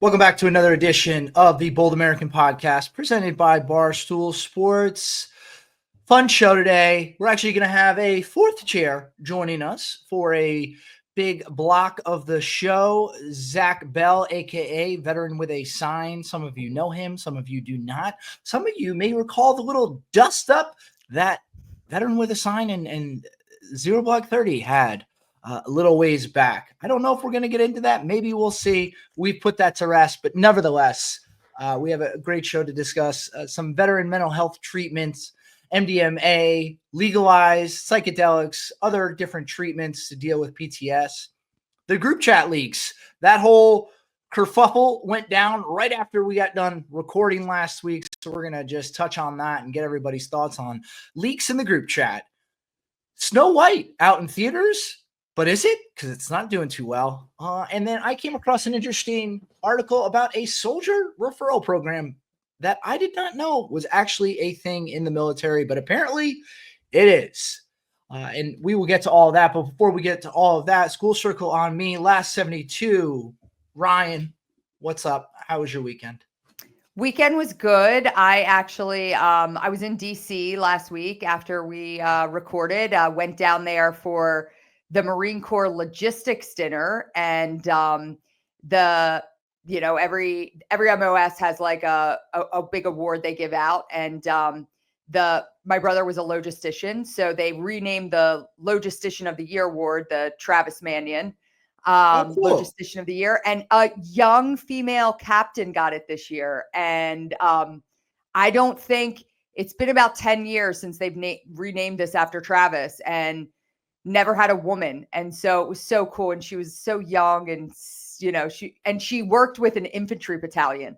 Welcome back to another edition of the Bold American Podcast presented by Barstool Sports. Fun show today. We're actually going to have a fourth chair joining us for a big block of the show. Zach Bell, a.k.a. Veteran with a Sign. Some of you know him. Some of you do not. Some of you may recall the little dust up that Veteran with a Sign and Zero Block 30 had a little ways back. I don't know if we're going to get into that. Maybe we'll see. We've put that to rest, but nevertheless, we have a great show to discuss some veteran mental health treatments, MDMA, legalized psychedelics, other different treatments to deal with PTS. The group chat leaks, that whole kerfuffle went down right after we got done recording last week. So we're going to just touch on that and get everybody's thoughts on leaks in the group chat. Snow White out in theaters. But is it? Because it's not doing too well. And then I came across an interesting article about a soldier referral program that I did not know was actually a thing in the military, but apparently it is. And we will get to all of that. But before we get to all of that, School Circle on me, last 72. Ryan, what's up? How was your weekend? Weekend was good. I actually, I was in DC last week after we recorded, went down there for the Marine Corps logistics dinner, and every MOS has like a big award they give out, and my brother was a logistician, so they renamed the Logistician of the Year award the Travis Manion Cool. Logistician of the Year, and a young female captain got it this year. And I don't think it's been about 10 years since they've renamed this after Travis, and never had a woman. And so it was so cool. And she was so young, and she worked with an infantry battalion,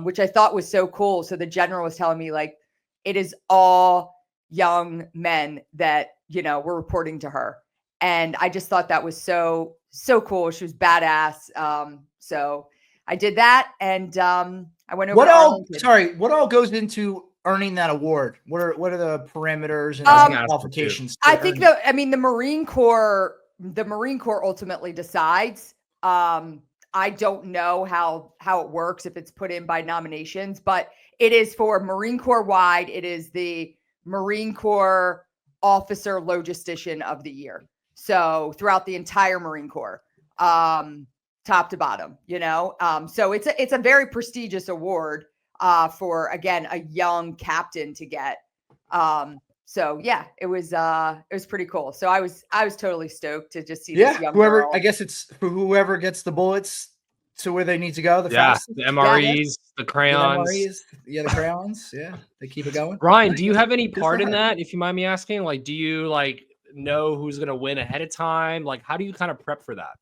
which I thought was so cool. So the general was telling me, like, it is all young men that, were reporting to her. And I just thought that was so cool. She was badass. So I did that, and I went over. What all goes into earning that award? What are the parameters and qualifications? I think the Marine Corps ultimately decides. I don't know how it works, if it's put in by nominations, but it is for Marine Corps wide. It is the Marine Corps Officer Logistician of the Year. So throughout the entire Marine Corps, top to bottom, so it's a very prestigious award for, again, a young captain to get. So yeah, it was pretty cool. So I was totally stoked to just see this young girl. I guess it's for whoever gets the bullets to where they need to go. Fastest. The MREs, the crayons. The crayons. Yeah, they keep it going. Ryan, do you have any part in that? If you mind me asking, like, do you know who's going to win ahead of time? Like, how do you kind of prep for that?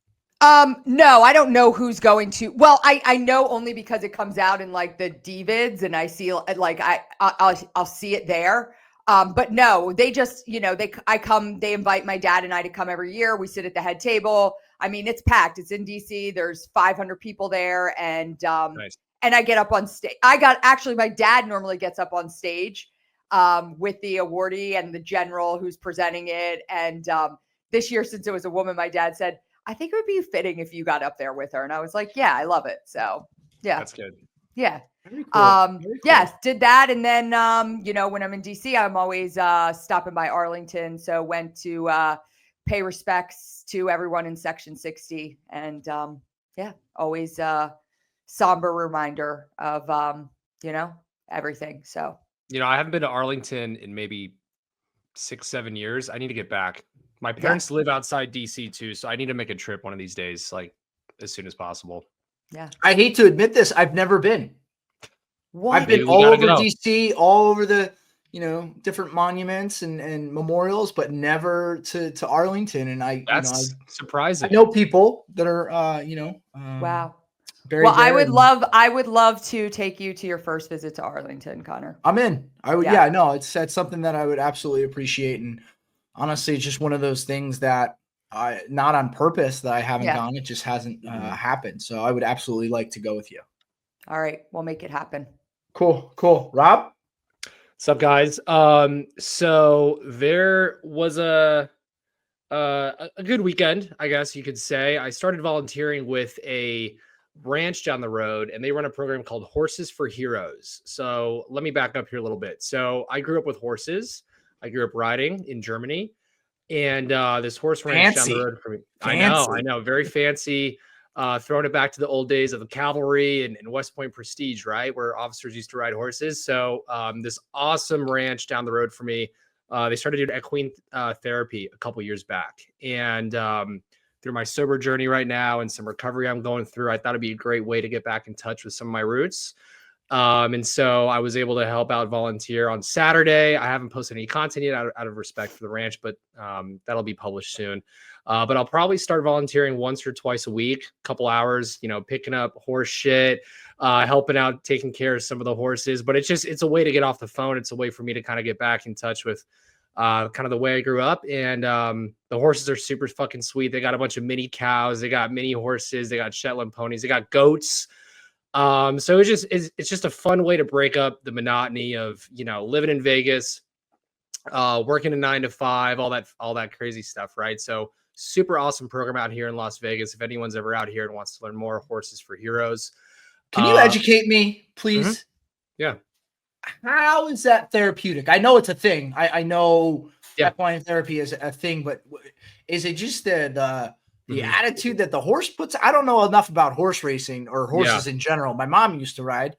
No, I don't know who's going to. Well, I know only because it comes out in like the DVids, and I see I'll see it there. But no, they just, they invite my dad and I to come every year. We sit at the head table. I mean, it's packed. It's in DC. There's 500 people there. And, nice. And I get up on stage. My dad normally gets up on stage, with the awardee and the general who's presenting it. And, this year, since it was a woman, my dad said, I think it would be fitting if you got up there with her. And I was like, yeah, I love it. So yeah, that's good. Yeah. Very cool. Very cool. Yes, did that. And then, when I'm in DC, I'm always stopping by Arlington. So went to pay respects to everyone in Section 60. And always somber reminder of, everything. So, I haven't been to Arlington in maybe 6-7 years. I need to get back. My parents live outside DC too, so I need to make a trip one of these days, like as soon as possible. Yeah. I hate to admit this. I've never been. What? I've been all over DC, all over the, different monuments and memorials, but never to Arlington. And that's surprising. I know people that are, wow. Very well, I would love to take you to your first visit to Arlington, Connor. I'm in. I would. That's something that I would absolutely appreciate. And honestly, it's just one of those things that not on purpose that I haven't gone. It just hasn't happened. So I would absolutely like to go with you. All right. We'll make it happen. Cool. Rob? What's up, guys? So there was a good weekend, I guess you could say. I started volunteering with a ranch down the road, and they run a program called Horses for Heroes. So let me back up here a little bit. So I grew up with horses. I grew up riding in Germany, and this horse ranch down the Fancy. road from me. Fancy. I know, very fancy. Throwing it back to the old days of the cavalry and West Point Prestige, right, where officers used to ride horses. So this awesome ranch down the road for me, they started doing equine therapy a couple years back, and through my sober journey right now and some recovery I'm going through, I thought it'd be a great way to get back in touch with some of my roots. And so I was able to help out volunteer on Saturday. I haven't posted any content yet out of respect for the ranch, but that'll be published soon. But I'll probably start volunteering once or twice a week, a couple hours, picking up horse shit, helping out, taking care of some of the horses. But it's a way to get off the phone. It's a way for me to kind of get back in touch with kind of the way I grew up. And the horses are super fucking sweet. They got a bunch of mini cows. They got mini horses. They got Shetland ponies. They got goats. So it's just a fun way to break up the monotony of, living in Vegas, working a 9 to 5, all that crazy stuff. Right. So super awesome program out here in Las Vegas. If anyone's ever out here and wants to learn more, Horses for Heroes. Can you educate me, please? Mm-hmm. Yeah. How is that therapeutic? I know it's a thing. I know Yeah. equine therapy is a thing, but is it just the attitude that the horse puts? I don't know enough about horse racing or horses in general. My mom used to ride,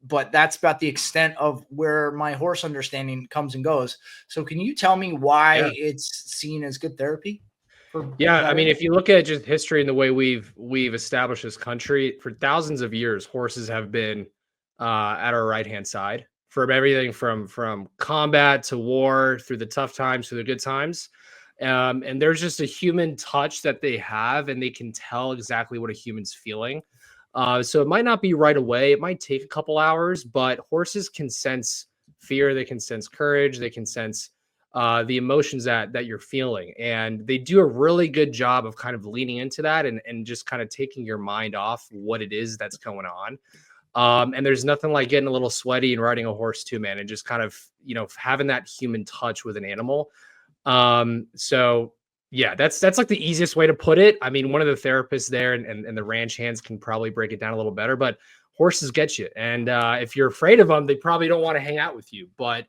but that's about the extent of where my horse understanding comes and goes. So can you tell me why it's seen as good therapy? I mean, if you look at just history and the way we've established this country, for thousands of years, horses have been at our right-hand side for everything from combat to war, through the tough times, through the good times. And there's just a human touch that they have, and they can tell exactly what a human's feeling. So it might not be right away. It might take a couple hours, but horses can sense fear. They can sense courage. They can sense the emotions that you're feeling. And they do a really good job of kind of leaning into that and just kind of taking your mind off what it is that's going on. And there's nothing like getting a little sweaty and riding a horse too, man, and just kind of, having that human touch with an animal. So yeah, that's like the easiest way to put it. I mean, one of the therapists there and the ranch hands can probably break it down a little better, but horses get you. And if you're afraid of them, they probably don't want to hang out with you. But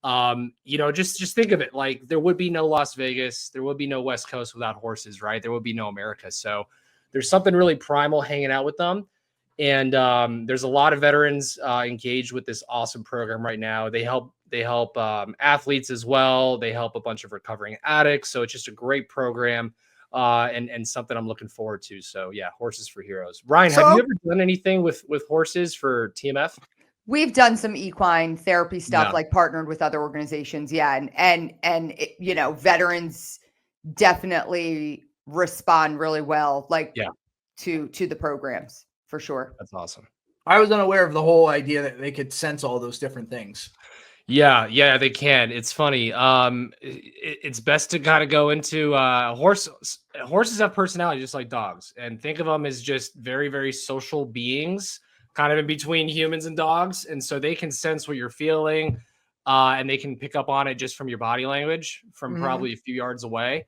just think of it like there would be no Las Vegas, there would be no West Coast without horses, right? There would be no America. So there's something really primal hanging out with them. And there's a lot of veterans engaged with this awesome program right now. They help athletes as well. They help a bunch of recovering addicts. So it's just a great program and something I'm looking forward to. So yeah, Horses for Heroes. Ryan, have you ever done anything with horses for TMF? We've done some equine therapy stuff, like partnered with other organizations. Yeah. And veterans definitely respond really well, to the programs. For sure. That's awesome. I was unaware of the whole idea that they could sense all those different things. Yeah, they can. It's funny. It's best to kind of go into horses have personality just like dogs, and think of them as just very, very social beings, kind of in between humans and dogs. And so they can sense what you're feeling, and they can pick up on it just from your body language from probably a few yards away.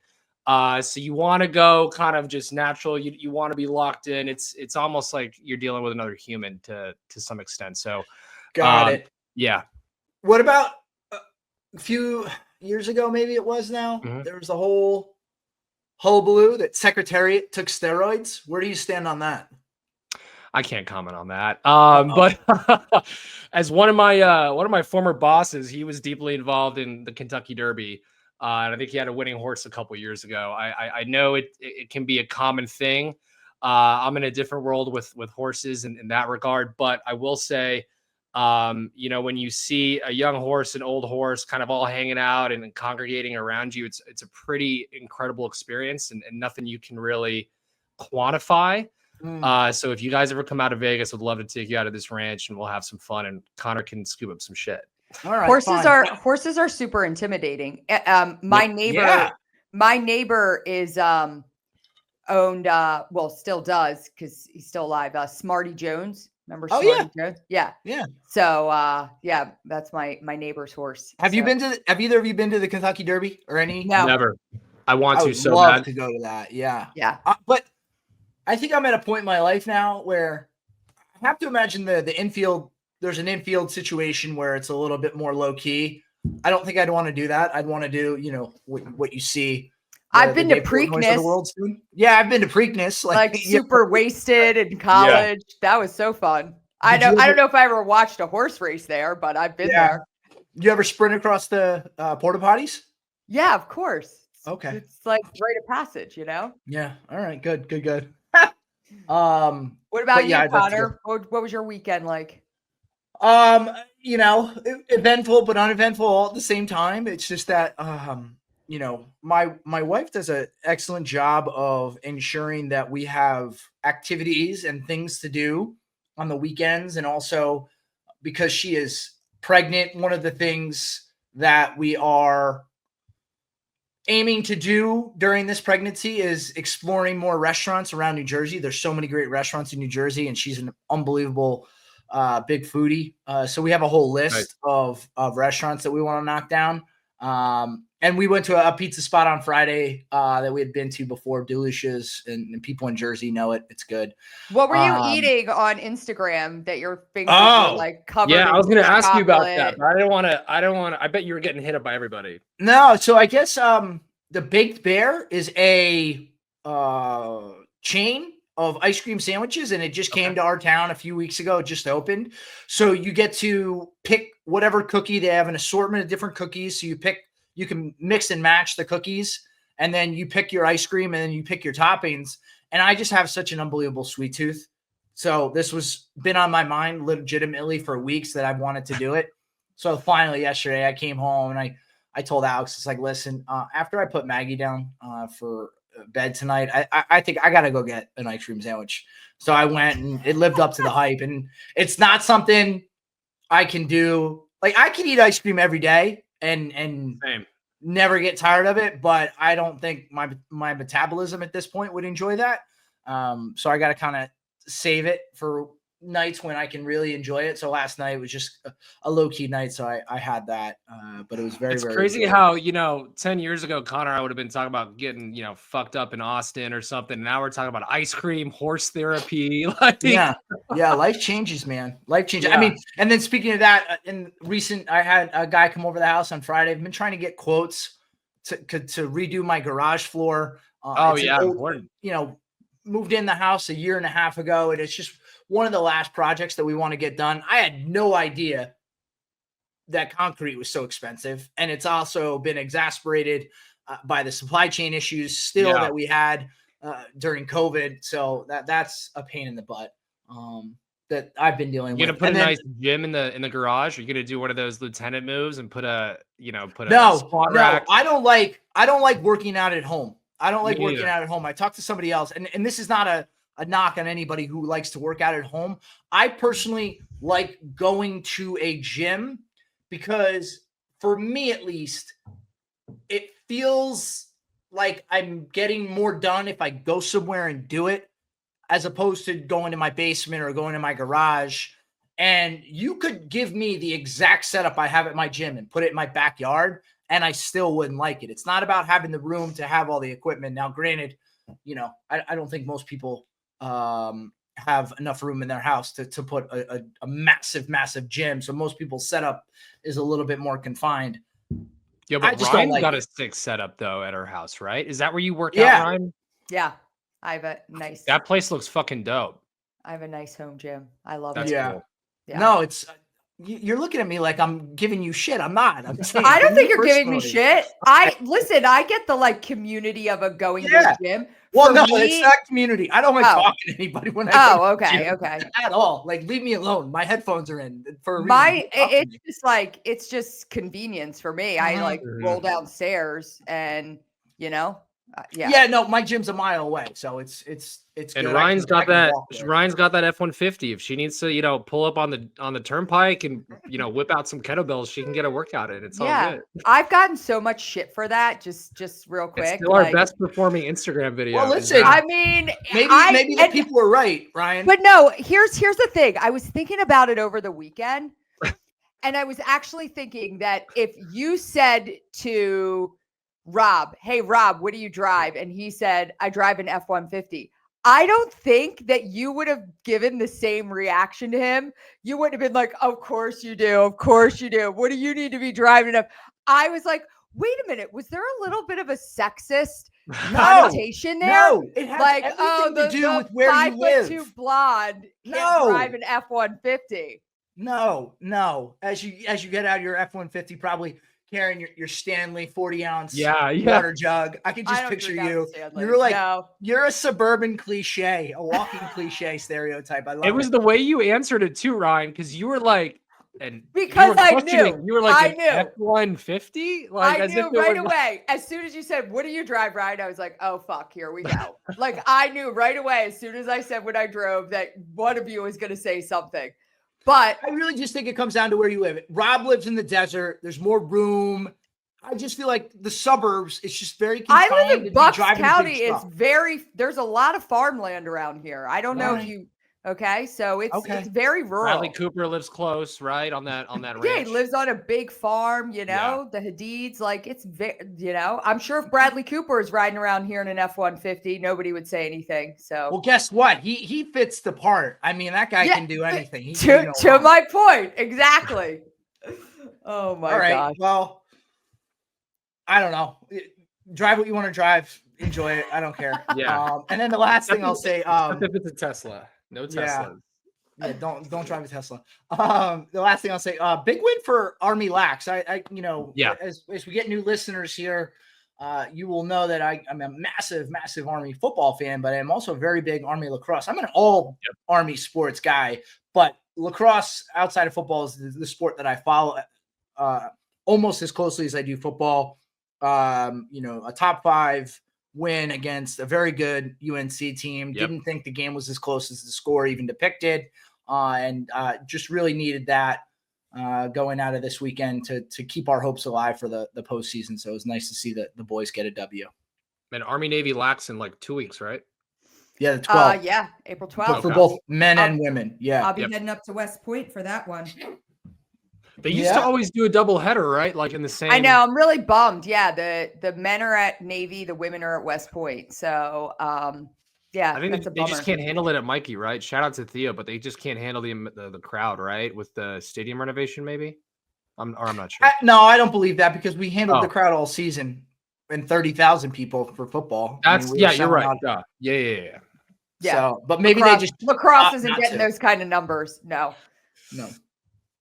So you want to go kind of just natural. You want to be locked in. It's almost like you're dealing with another human to some extent. So got it. Yeah. What about a few years ago? Maybe it was now. There was a whole hullabaloo that Secretariat took steroids. Where do you stand on that? I can't comment on that. But as one of my former bosses, he was deeply involved in the Kentucky Derby. And I think he had a winning horse a couple years ago. I know it can be a common thing. I'm in a different world with horses in that regard, but I will say, when you see a young horse, an old horse, kind of all hanging out and congregating around you, it's a pretty incredible experience and nothing you can really quantify. So if you guys ever come out of Vegas, I'd love to take you out of this ranch and we'll have some fun and Connor can scoop up some shit. All right, horses are super intimidating. My neighbor is owned still does because he's still alive. Smarty Jones. Remember Smarty Jones? Yeah. So that's my neighbor's horse. Have either of you been to the Kentucky Derby or any? No. Never. I want to so love bad to go to that. Yeah. Yeah. But I think I'm at a point in my life now where I have to imagine the infield. There's an infield situation where it's a little bit more low key. I don't think I'd want to do that. I'd want to do, what you see. I've been to Dave Portnoys of the Preakness, world soon. Yeah, I've been to Preakness, like super wasted in college. That was so fun. I don't know if I ever watched a horse race there, but I've been there. You ever sprint across the porta potties? Yeah, of course. Okay. It's like rite of passage, Yeah. All right. Good. What about you, Connor? What was your weekend like? Eventful but uneventful all at the same time. It's just that my wife does an excellent job of ensuring that we have activities and things to do on the weekends, and also because she is pregnant, one of the things that we are aiming to do during this pregnancy is exploring more restaurants around New Jersey. There's so many great restaurants in New Jersey, and she's an unbelievable big foodie. So we have a whole list of restaurants that we want to knock down. And we went to a pizza spot on Friday that we had been to before, Delicious, and people in Jersey know it. It's good. What were you eating on Instagram that your fingers were like covered? Yeah, I was going to ask you about chocolate? that, but I don't want to. I bet you were getting hit up by everybody. No, so I guess the Baked Bear is a chain of ice cream sandwiches, and it just came to our town a few weeks ago. It just opened. So you get to pick whatever cookie. They have an assortment of different cookies. So you can mix and match the cookies, and then you pick your ice cream, and then you pick your toppings. And I just have such an unbelievable sweet tooth. So this was been on my mind legitimately for weeks that I've wanted to do it. So finally yesterday I came home and I told Alex, it's like, listen, after I put Maggie down for bed tonight, I think I got to go get an ice cream sandwich. So I went, and it lived up to the hype. And it's not something I can do. Like, I can eat ice cream every day and Same. never get tired of it, but I don't think my metabolism at this point would enjoy that. So I got to kind of save it for nights when I can really enjoy it. So last night was just a low key night. So I had that, but it was very, It's very crazy good. how, 10 years ago, Connor, I would have been talking about getting, fucked up in Austin or something. Now we're talking about ice cream, horse therapy. Yeah. Life changes, man. Life changes. Yeah. I mean, and then speaking of that, I had a guy come over to the house on Friday. I've been trying to get quotes to redo my garage floor. Important. Moved in the house a year and a half ago, and it's just one of the last projects that we want to get done. I had no idea that concrete was so expensive, and it's also been exacerbated by the supply chain issues that we had during COVID. So that's a pain in the butt that I've been dealing with. You're gonna put nice gym in the garage? Or you're gonna do one of those lieutenant moves and put a squat rack? I don't like working out at home. I don't like working out at home. I talked to somebody else, and this is not a knock on anybody who likes to work out at home. I personally like going to a gym because, for me at least, it feels like I'm getting more done if I go somewhere and do it, as opposed to going to my basement or going to my garage. And you could give me the exact setup I have at my gym and put it in my backyard, and I still wouldn't like it. It's not about having the room to have all the equipment. Now, granted, I don't think most people have enough room in their house to put a massive gym. So most people's setup is a little bit more confined. Yeah, but Ryan got a sick setup though at her house, right? Is that where you work out, Ryan? Yeah. I have a nice. That place looks fucking dope. I have a nice home gym. I love it. Cool. Yeah. No, it's you're looking at me like I'm giving you shit. I'm not. I'm saying, I don't think you're giving me shit. I get the community of a going to a gym. Well, no, it's not community. I don't like talking to anybody when I go to the gym okay. At all. Like, leave me alone. My headphones are in for a reason. It's just convenience for me. I roll downstairs and no, my gym's a mile away, so it's and good. Ryan's got that F-150. If she needs to pull up on the turnpike and whip out some kettlebells, she can get a workout in. It's all good. I've gotten so much shit for that. Just real quick, it's still our best performing Instagram video. Well, listen, I mean, maybe the people are right, Ryan. But no, here's the thing. I was thinking about it over the weekend, and I was actually thinking that if you said to Rob, "Hey Rob, what do you drive?" and he said, "I drive an F-150." I don't think that you would have given the same reaction to him. You wouldn't have been like, of course you do. Of course you do. What do you need to be driving up? I was like, wait a minute. Was there a little bit of a sexist connotation there? No, it has like, everything to do with where you 5'2" live. blonde can't drive an F-150. No. As you get out of your F-150, probably carrying your Stanley 40-ounce water jug. I can just picture you. You're like, you're a suburban cliche, a walking cliche stereotype. I love it. It was the way you answered it too, Ryan, because you were like, and because I knew. You were like, F-150? Like, I knew right away. As soon as you said, what do you drive, Ryan? I was like, oh, fuck, here we go. Like, I knew right away, as soon as I said what I drove, that one of you was going to say something. But I really just think it comes down to where you live. Rob lives in the desert. There's more room. I just feel like the suburbs, it's just very confined. I live in Bucks County. There's a lot of farmland around here. I don't know if you, okay. So it's very rural. Bradley Cooper lives close, right? On that ranch. Yeah, he lives on a big farm, the Hadids, like it's I'm sure if Bradley Cooper is riding around here in an F-150, nobody would say anything. So, well, guess what? He fits the part. I mean, that guy can do anything. To my point. Exactly. Oh my All right. gosh. Well, I don't know. Drive what you want to drive. Enjoy it. I don't care. Yeah. And then the last thing I'll say, if it's a Tesla. No Tesla. Yeah, don't drive a Tesla. The last thing I'll say, big win for Army Lax. As we get new listeners here, you will know that I'm a massive Army football fan, but I'm also a very big Army lacrosse. I'm an all Army sports guy, but lacrosse outside of football is the sport that I follow almost as closely as I do football. A top 5 win against a very good UNC team. Didn't think the game was as close as the score even depicted, and just really needed that going out of this weekend to keep our hopes alive for the postseason. So it was nice to see the boys get a W. And Army Navy Lax in like 2 weeks, right? Yeah, the 12th. April 12th. For both men and women. Yeah. I'll be heading up to West Point for that one. They used to always do a double header, right? Like in the same. I know. I'm really bummed. Yeah, the men are at Navy, the women are at West Point. So, I think they just can't handle it at Mikey, right? Shout out to Theo, but they just can't handle the crowd, right? With the stadium renovation, maybe. I'm not sure. No, I don't believe that because we handled the crowd all season and 30,000 people for football. You're right. Yeah. So, but maybe they just lacrosse isn't getting those kind of numbers. No.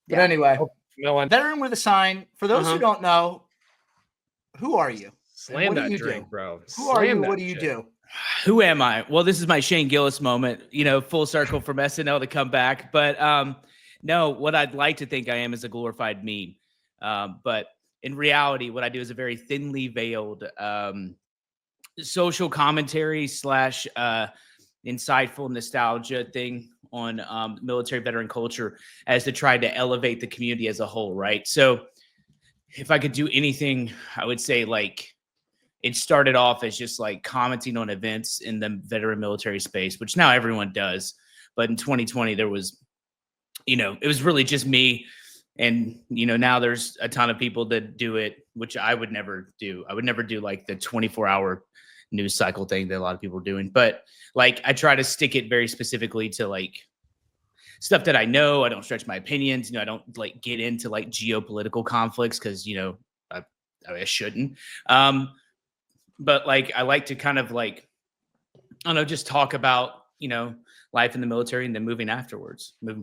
But anyway. Veteran with a sign. For those who don't know, who are you? Slam that drink, bro. Who are you? What do you do? Who am I? Well, this is my Shane Gillis moment, full circle from SNL to come back. But no, what I'd like to think I am is a glorified meme. But in reality, what I do is a very thinly veiled social commentary / insightful nostalgia thing on military veteran culture as to try to elevate the community as a whole, right? So if I could do anything, I would say it started off as just commenting on events in the veteran military space, which now everyone does. But in 2020, there was, it was really just me. And, now there's a ton of people that do it, which I would never do. I would never do the 24-hour news cycle thing that a lot of people are doing. But I try to stick it very specifically to stuff that I know. I don't stretch my opinions. I don't get into geopolitical conflicts because, I shouldn't. But I like to kind of I don't know, just talk about, life in the military and then moving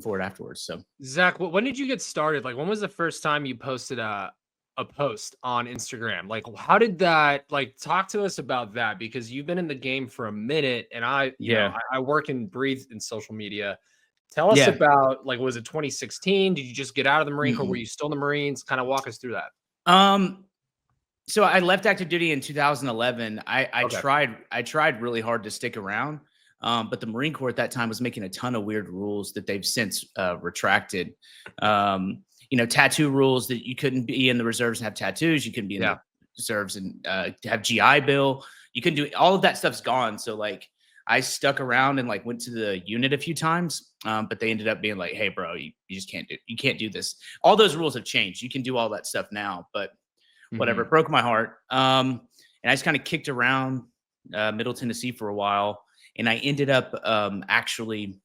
forward afterwards. So Zach, when did you get started? When was the first time you posted a post on Instagram? How did that, talk to us about that? Because you've been in the game for a minute and I work and breathe in social media. Tell us about, was it 2016? Did you just get out of the Marine Corps? Were you still in the Marines? Kind of walk us through that. So I left active duty in 2011. I tried really hard to stick around. But the Marine Corps at that time was making a ton of weird rules that they've since retracted. Tattoo rules that you couldn't be in the reserves and have tattoos. You couldn't be in the reserves and have GI Bill. You couldn't do all of that stuff's gone. So I stuck around and went to the unit a few times. But they ended up being hey, bro, you just can't do this. All those rules have changed. You can do all that stuff now, but whatever. It broke my heart. And I just kind of kicked around Middle Tennessee for a while. and I ended up actually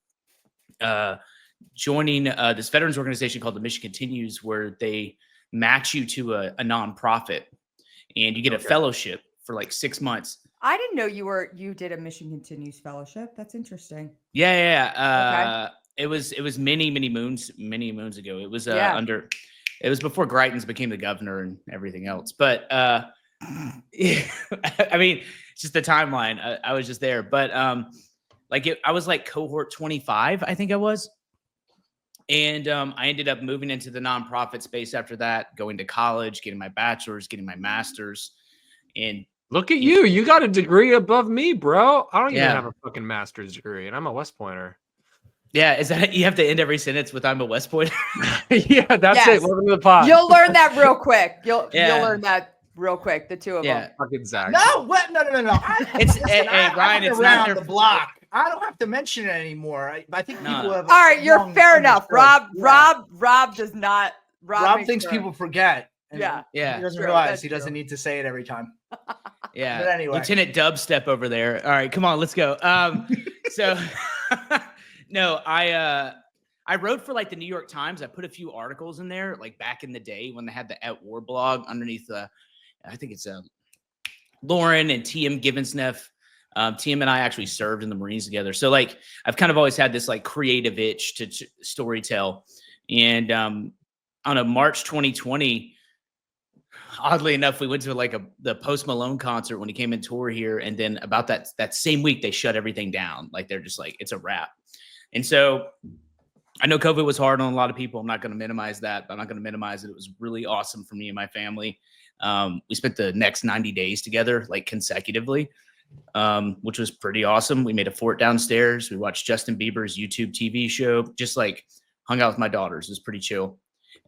joining this veterans organization called the Mission Continues, where they match you to a nonprofit, and you get a fellowship for like 6 months. I didn't know you did a Mission Continues fellowship. That's interesting. Yeah. It was many moons ago. It was it was before Greitens became the governor and everything else. But yeah, I mean, it's just the timeline. I was just there, but I was like cohort 25, I think I was. And I ended up moving into the nonprofit space after that, going to college, getting my bachelor's, getting my master's. And look at you. You got a degree above me, bro. I don't even Yeah. have a fucking master's degree, and I'm a West Pointer. yeah, is that you have to end every sentence with "I'm a West Pointer"? Yeah, that's Yes. it. Welcome to the pod. You'll learn that real quick. You'll Yeah. learn that real quick. The two of them. Fucking Zach. No, what? No. It's Listen, hey, I've Ryan. been It's not around their the block. I don't have to mention it anymore. I think No. people have. All right, you're long fair enough. understood. Yeah. Rob does not. Rob makes thinks sure. people forget. and Yeah. Yeah. He doesn't True, realize that's he doesn't true. need to say it every time. Yeah. But anyway. Lieutenant Dubstep over there. All right, come on, let's go. So no, I wrote for like the New York Times. I put a few articles in there, like back in the day when they had the At War blog underneath I think it's Lauren and TM Givensneff. TM and I actually served in the Marines together. So like I've kind of always had this like creative itch to storytell. And on a March 2020, oddly enough, we went to like the Post Malone concert when he came in tour here. And then about that same week, they shut everything down. Like they're just like, it's a wrap. And so I know COVID was hard on a lot of people. I'm not going to minimize that, but I'm not going to minimize it. It was really awesome for me and my family. We spent the next 90 days together, like consecutively, which was pretty awesome. We made a fort downstairs. We watched Justin Bieber's YouTube TV show, just like hung out with my daughters. It was pretty chill.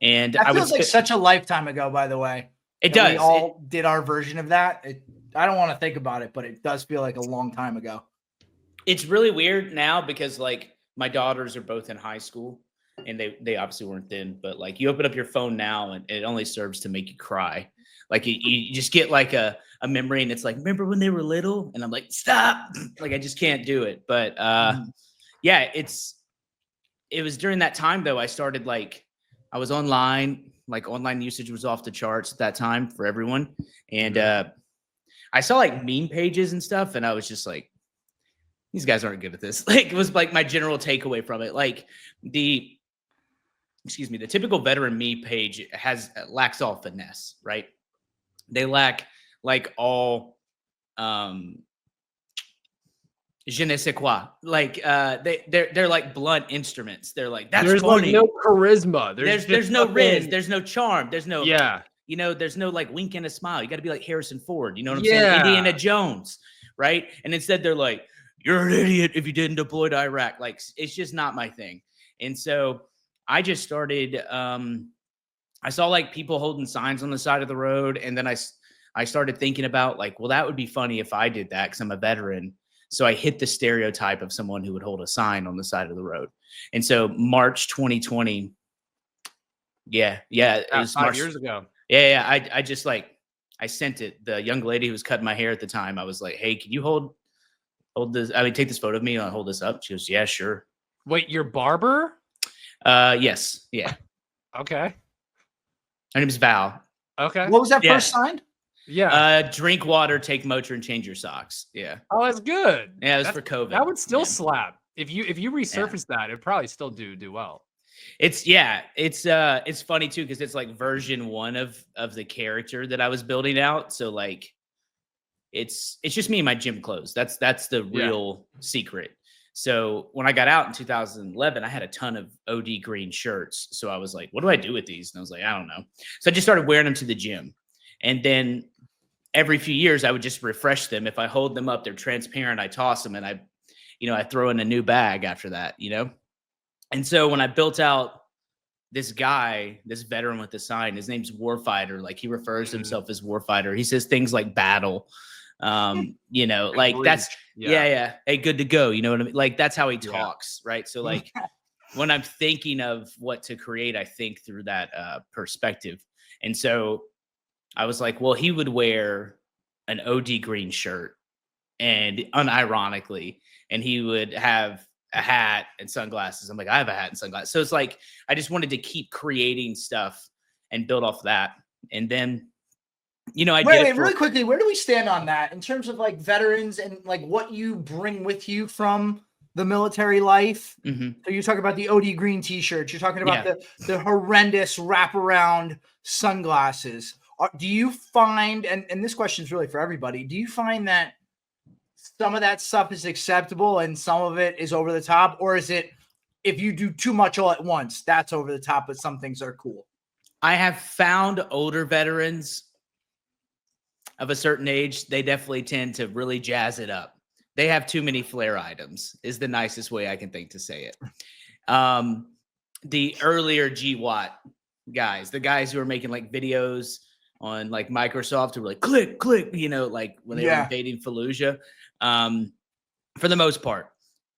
And That feels like such a lifetime ago, by the way. It that does. We all did our version of that. I don't want to think about it, but it does feel like a long time ago. It's really weird now because like my daughters are both in high school and they obviously weren't then, but like you open up your phone now and it only serves to make you cry. Like you just get like a memory and it's like, remember when they were little? And I'm like, stop. Like, I just can't do it. But yeah, it was during that time though. I started like, I was online, like online usage was off the charts at that time for everyone. And I saw like meme pages and stuff. And I was just like, these guys aren't good at this. Like it was like my general takeaway from it. Like the typical veteran meme page lacks all finesse, right? They lack like all je ne sais quoi. Like they're like blunt instruments. They're like, that's there's funny. like no charisma. There's no riz. There's no charm. There's no there's no like wink and a smile. You got to be like Harrison Ford. You know what I'm saying? Indiana Jones, right? And instead they're like, you're an idiot if you didn't deploy to Iraq. Like it's just not my thing. And so I just started. I saw like people holding signs on the side of the road, and then I started thinking about like, well, that would be funny if I did that because I'm a veteran. So I hit the stereotype of someone who would hold a sign on the side of the road. And so March 2020. Yeah, it was 5 March, years ago. Yeah. I just like I sent it. The young lady who was cutting my hair at the time. I was like, hey, can you hold this? I mean, take this photo of me and I'll hold this up. She goes, yeah, sure. Wait, your barber? Yes, yeah. Okay. Her name is Val. Okay. What was that first sign? Yeah. Drink water, take Motrin, change your socks. Yeah. Oh, that's good. Yeah, it was for COVID. That would still slap. If you resurface that, it'd probably still do well. It's funny too because it's like version 1 of the character that I was building out. So like it's just me in my gym clothes. That's the real secret. So when I got out in 2011, I had a ton of OD green shirts. So I was like, what do I do with these? And I was like, I don't know. So I just started wearing them to the gym. And then every few years I would just refresh them. If I hold them up, they're transparent. I toss them and I throw in a new bag after that, And so when I built out this guy, this veteran with the sign, his name's Warfighter. Like he refers to himself as Warfighter. He says things like battle. Like that's yeah. Hey, good to go. You know what I mean? Like that's how he talks, right? So like when I'm thinking of what to create, I think through that perspective. And so I was like, well, he would wear an OD green shirt and unironically, and he would have a hat and sunglasses. I'm like, I have a hat and sunglasses. So it's like, I just wanted to keep creating stuff and build off that. And then, I did it really quickly, where do we stand on that in terms of like veterans and like what you bring with you from the military life? Mhm. So you're talking about the OD green t-shirts, you're talking about the horrendous wraparound sunglasses. Do you find, and this question is really for everybody, do you find that some of that stuff is acceptable and some of it is over the top? Or is it, if you do too much all at once, that's over the top, but some things are cool? I have found older veterans of a certain age, they definitely tend to really jazz it up. They have too many flair items is the nicest way I can think to say it. The earlier GWAT guys, the guys who are making like videos on like Microsoft who were like, click, like when they were invading Fallujah, for the most part.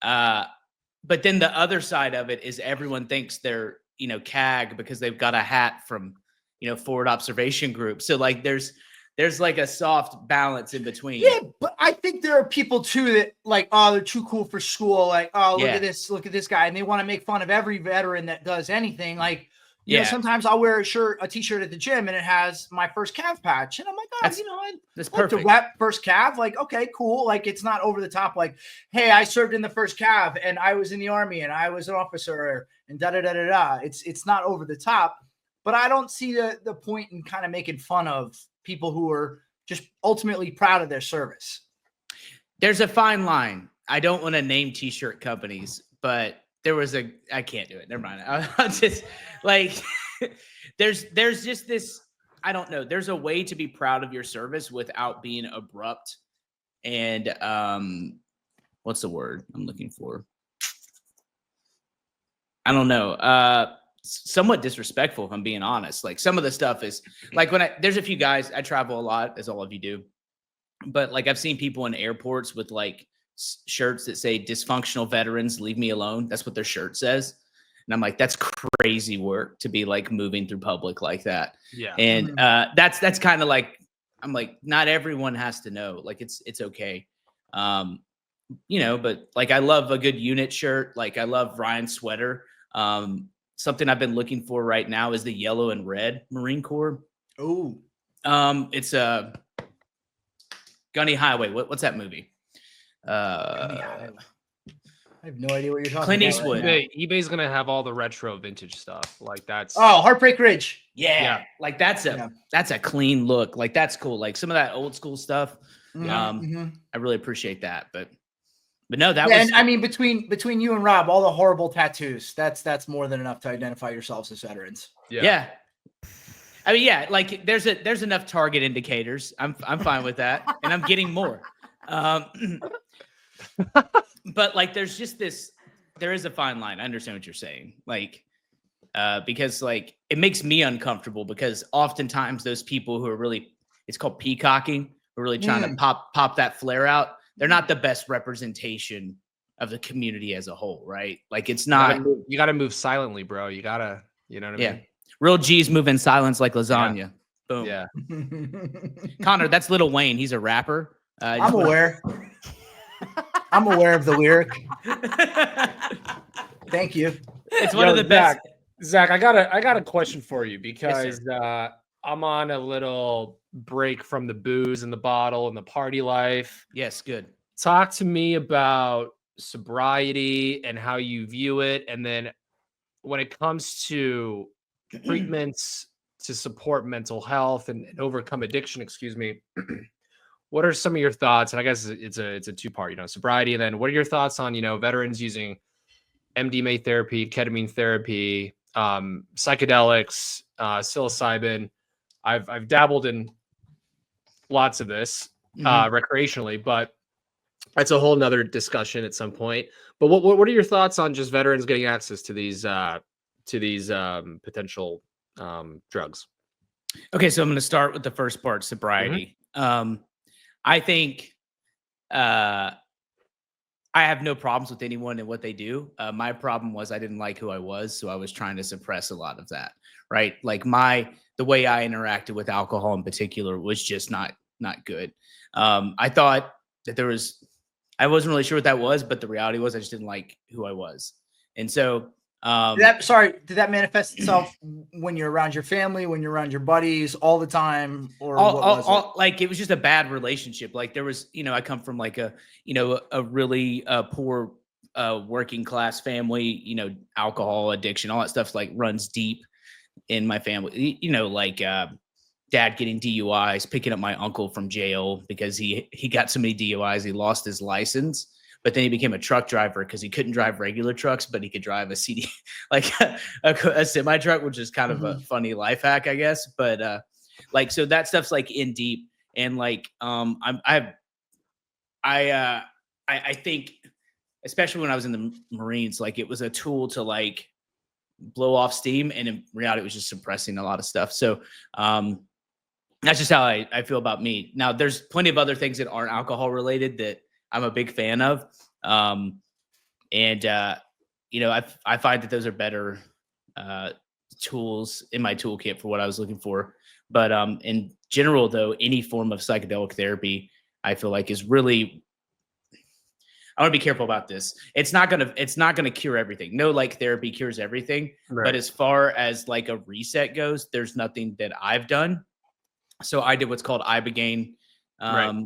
But then the other side of it is everyone thinks they're, CAG because they've got a hat from, Forward Observation Group. So like there's like a soft balance in between. Yeah, but I think there are people too that like, oh, they're too cool for school. Like, oh, look at this guy. And they want to make fun of every veteran that does anything. Like, you know, sometimes I'll wear a t-shirt at the gym and it has my first Cav patch. And I'm like, oh, that's like perfect. to rep first Cav. Like, okay, cool. Like, it's not over the top. Like, hey, I served in the first Cav and I was in the Army and I was an officer and da-da-da-da-da. It's not over the top. But I don't see the point in kind of making fun of people who are just ultimately proud of their service. There's a fine line. I don't want to name t-shirt companies, but there was I can't do it. Never mind. I'll just like, there's just this, I don't know. There's a way to be proud of your service without being abrupt. And what's the word I'm looking for? I don't know. Somewhat disrespectful, if I'm being honest. Like some of the stuff is like there's a few guys, I travel a lot, as all of you do, but like I've seen people in airports with like shirts that say dysfunctional veterans, leave me alone. That's what their shirt says. And I'm like, that's crazy work to be like moving through public like that. Yeah. And that's kind of like, I'm like, not everyone has to know. Like it's okay. But like I love a good unit shirt. Like I love Ryan's sweater. Something I've been looking for right now is the yellow and red Marine Corps. Oh, it's a Gunny Highway. What's that movie? I have no idea what you're talking Clint about. Eastwood. Right eBay's gonna have all the retro vintage stuff. Like that's Heartbreak Ridge. Yeah. Like that's a clean look. Like that's cool. Like some of that old school stuff. I really appreciate that. But no, that was. And I mean, between you and Rob, all the horrible tattoos. That's more than enough to identify yourselves as veterans. Yeah. I mean, yeah. Like there's enough target indicators. I'm fine with that, and I'm getting more. But like, there's just there is a fine line. I understand what you're saying. Like, because like it makes me uncomfortable because oftentimes those people who are really, it's called peacocking, who are really trying to pop that flare out. They're not the best representation of the community as a whole, right? Like it's not. You got to move silently, bro. You gotta, you know what I mean? Real G's move in silence like lasagna. Yeah. Boom. Yeah. Connor, that's Lil Wayne. He's a rapper. I'm aware. I'm aware of the lyric. Thank you. It's one of the best. Zach, I got a question for you because I'm on a little break from the booze and the bottle and the party life. Yes, good. Talk to me about sobriety and how you view it. And then when it comes to treatments to support mental health and overcome addiction, what are some of your thoughts? And I guess it's a two-part, sobriety. And then what are your thoughts on, veterans using MDMA therapy, ketamine therapy, psychedelics, psilocybin? I've dabbled in lots of this recreationally, but that's a whole nother discussion at some point. But what are your thoughts on just veterans getting access to these potential drugs? Okay, so I'm going to start with the first part, sobriety. I think I have no problems with anyone and what they do. My problem was I didn't like who I was, so I was trying to suppress a lot of that, right? Like the way I interacted with alcohol in particular was just not good. I thought that I wasn't really sure what that was, but the reality was I just didn't like who I was. And so, did that manifest itself when you're around your family, when you're around your buddies all the time, or what was it? Like it was just a bad relationship. Like there was, I come from like a really poor working class family, alcohol addiction, all that stuff like runs deep in my family, like dad getting DUIs, picking up my uncle from jail because he got so many DUIs, he lost his license. But then he became a truck driver because he couldn't drive regular trucks, but he could drive a CD, like a semi truck, which is kind of a funny life hack, I guess. But so that stuff's like in deep, and like I think, especially when I was in the Marines, like it was a tool to like blow off steam, and in reality, it was just suppressing a lot of stuff. So that's just how I feel about me. Now, there's plenty of other things that aren't alcohol related that I'm a big fan of. I find that those are better tools in my toolkit for what I was looking for. But in general, though, any form of psychedelic therapy, I feel like is really, I want to be careful about this. It's not gonna cure everything. No, like therapy cures everything. Right. But as far as like a reset goes, there's nothing that I've done. So I did what's called Ibogaine. Right.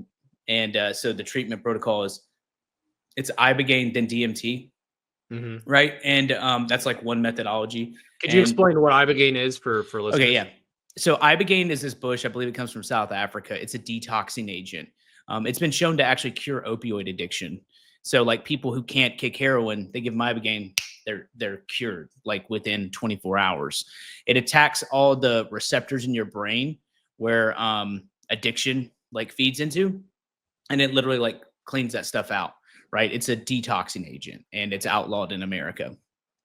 And so the treatment protocol it's Ibogaine, then DMT. Mm-hmm. Right. And that's like one methodology. Could you explain what Ibogaine is for listeners? Okay. Yeah. So Ibogaine is this bush. I believe it comes from South Africa. It's a detoxing agent. It's been shown to actually cure opioid addiction. So like people who can't kick heroin, they give them Ibogaine, they're cured like within 24 hours. It attacks all the receptors in your brain where addiction like feeds into, and it literally like cleans that stuff out, right? It's a detoxing agent, and it's outlawed in America.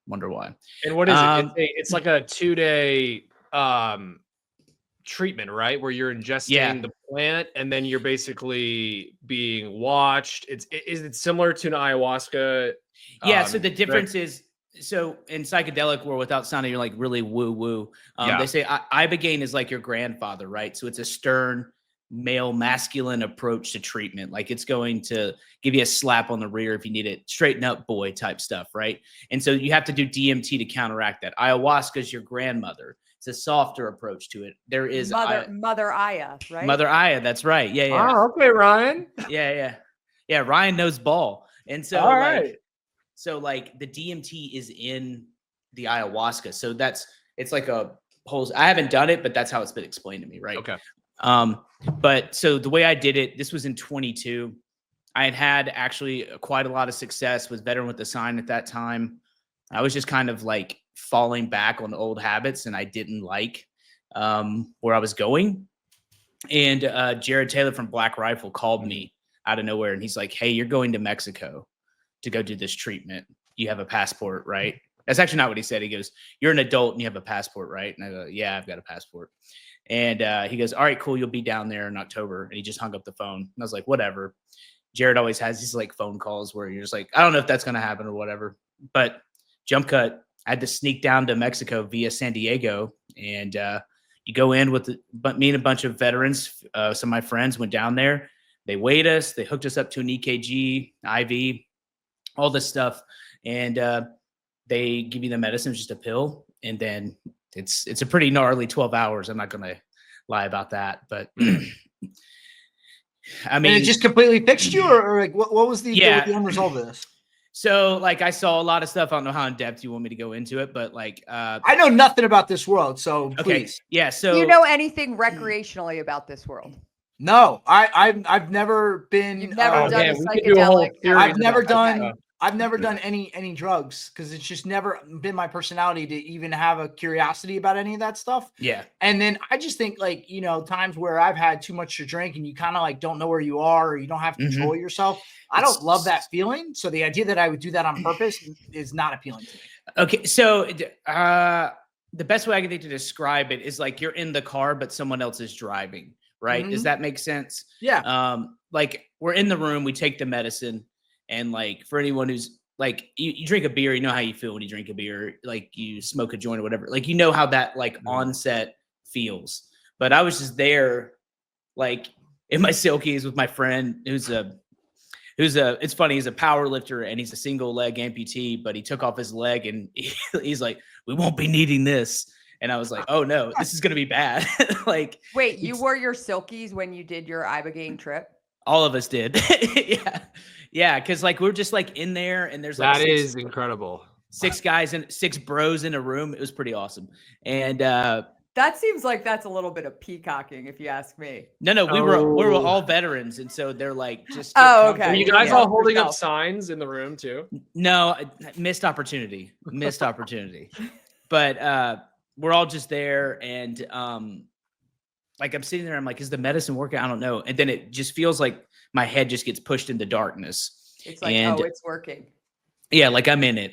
Wonder why. And what is it? It's like a 2-day treatment, right? Where you're ingesting the plant, and then you're basically being watched. Is it similar to an ayahuasca? Yeah. So the difference is, so in psychedelic world, without sounding like really woo woo, they say Ibogaine is like your grandfather, right? So it's a stern, male, masculine approach to treatment. Like it's going to give you a slap on the rear if you need it, straighten up boy type stuff, right? And so you have to do DMT to counteract that. Ayahuasca is your grandmother. It's a softer approach to it. There is Mother Aya, right? Mother Aya, that's right. Yeah. Oh, okay, Ryan. Yeah. Ryan knows ball. And so all right. So like the DMT is in the ayahuasca. So it's like a whole, I haven't done it, but that's how it's been explained to me. Right. Okay. But so the way I did it, this was in 22. I had actually quite a lot of success, was veteran with the sign at that time. I was just kind of like falling back on old habits, and I didn't like where I was going. And Jared Taylor from Black Rifle called me out of nowhere, and he's like, "Hey, you're going to Mexico to go do this treatment. You have a passport, right?" That's actually not what he said. He goes, "You're an adult and you have a passport, right?" And I go, "Yeah, I've got a passport." And he goes, "All right, cool. You'll be down there in October." And he just hung up the phone. And I was like, whatever. Jared always has these like phone calls where you're just like, I don't know if that's going to happen or whatever. But jump cut, I had to sneak down to Mexico via San Diego. And you go in with me and a bunch of veterans. Some of my friends went down there. They weighed us. They hooked us up to an EKG, IV, all this stuff. And they give you the medicine, just a pill. And then it's a pretty gnarly 12 hours. I'm not going to lie about that. But I mean, and it just completely fixed you, or like what was the end result of this? So like I saw a lot of stuff. I don't know how in depth you want me to go into it, but like I know nothing about this world, so please. Yeah. So do you know anything recreationally about this world? No, I've never been. You've never done a psychedelic. I've never done any drugs, because it's just never been my personality to even have a curiosity about any of that stuff. Yeah. And then I just think like, times where I've had too much to drink and you kind of like don't know where you are, or you don't have control of yourself. I don't love that feeling. So the idea that I would do that on purpose is not appealing to me. Okay. So the best way I can think to describe it is like you're in the car, but someone else is driving. Right. Does that make sense? Yeah. Like we're in the room, we take the medicine. And like for anyone who's like, you drink a beer, you know how you feel when you drink a beer, like you smoke a joint or whatever, like, how that like onset feels. But I was just there like in my silkies with my friend who's a it's funny, he's a power lifter and he's a single leg amputee, but he took off his leg and he's like, we won't be needing this. And I was like, oh no, this is going to be bad. Like, wait, you wore your silkies when you did your Ibogaine trip? All of us did. Yeah. Yeah. Cause like, we're just like in there and there's like, That is incredible. 6 guys and 6 bros in a room. It was pretty awesome. And, that seems like that's a little bit of peacocking, if you ask me. no, we were all veterans. And so they're like, just, Oh, okay. Were you guys Yeah. all holding up Yourself. signs in the room too? no, missed opportunity, but, we're all just there. And, like I'm sitting there, I'm like, is the medicine working? I don't know. And then it just feels like my head just gets pushed into darkness. It's like, And- oh, it's working. Yeah, like I'm in it.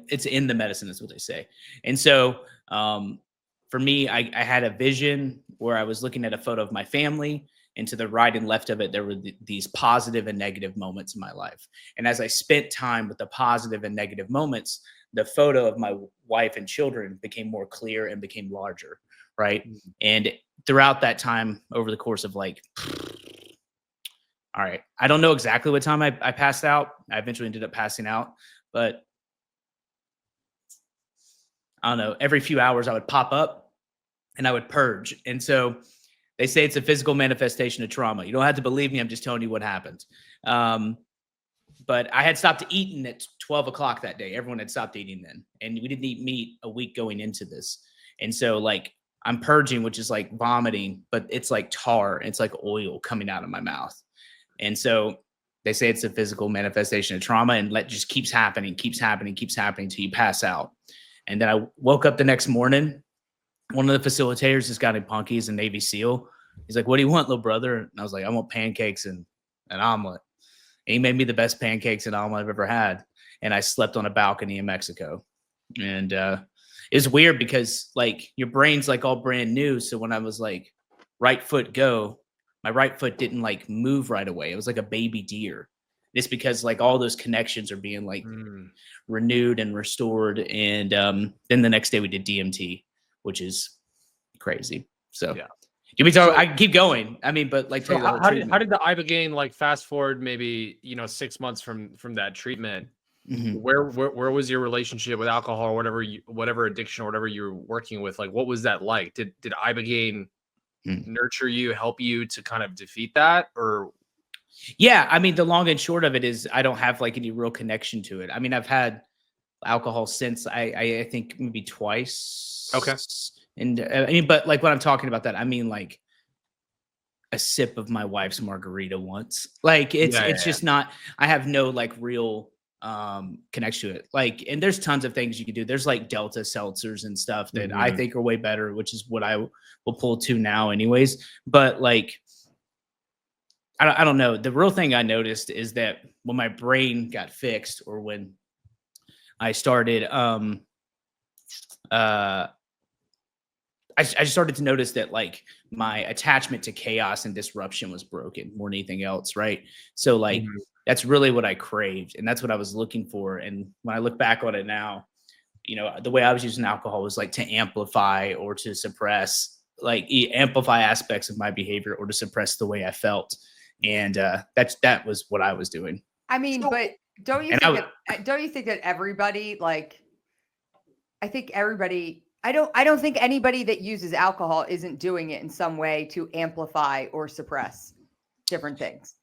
It's in the medicine, is what they say. And so for me, I had a vision where I was looking at a photo of my family, and to the right and left of it, there were these positive and negative moments in my life. And as I spent time with the positive and negative moments, the photo of my wife and children became more clear and became larger, right? Mm-hmm. And throughout that time, over the course of like, all right, I don't know exactly what time I passed out. I eventually ended up passing out. But I don't know, every few hours I would pop up and I would purge. And so they say it's a physical manifestation of trauma. You don't have to believe me. I'm just telling you what happened. But I had stopped eating at 12 o'clock that day. Everyone had stopped eating then. And we didn't eat meat a week going into this. And so like I'm purging, which is like vomiting, but it's like tar. It's like oil coming out of my mouth. And so they say it's a physical manifestation of trauma, and just keeps happening until you pass out. And then I woke up the next morning. One of the facilitators, this guy named Punky, is a Navy SEAL. He's like, what do you want, little brother? And I was like, I want pancakes and an omelet. And he made me the best pancakes and omelet I've ever had. And I slept on a balcony in Mexico. And it was weird because like your brain's like all brand new. So when I was like, right foot go, my right foot didn't like move right away. It was like a baby deer. It's because like all those connections are being like renewed and restored. And then the next day we did DMT, which is crazy. So Yeah. I can keep going. I mean, but like, So how did the Ibogaine, like, fast forward maybe 6 months from that treatment? Mhm. Where was your relationship with alcohol or whatever addiction or whatever you were working with? Like, what was that like? Did Ibogaine nurture you, help you to kind of defeat that? Or Yeah, I mean, the long and short of it is I don't have like any real connection to it. I mean, I've had alcohol since I think maybe twice. Okay. And I mean, but like when I'm talking about that, I mean like a sip of my wife's margarita once. Like it's just not. I have no like real connection to it. Like, and there's tons of things you can do. There's like Delta seltzers and stuff that I think are way better, which is what I will pull to now, anyways. But like, I don't know. The real thing I noticed is that when my brain got fixed, or when I started, I started to notice that like my attachment to chaos and disruption was broken more than anything else, right? So like that's really what I craved, and that's what I was looking for. And when I look back on it now, the way I was using alcohol was like to amplify or to suppress, like amplify aspects of my behavior or to suppress the way I felt. And that was what I was doing. I mean, but don't you think that everybody, like, I think everybody, I don't think anybody that uses alcohol isn't doing it in some way to amplify or suppress different things.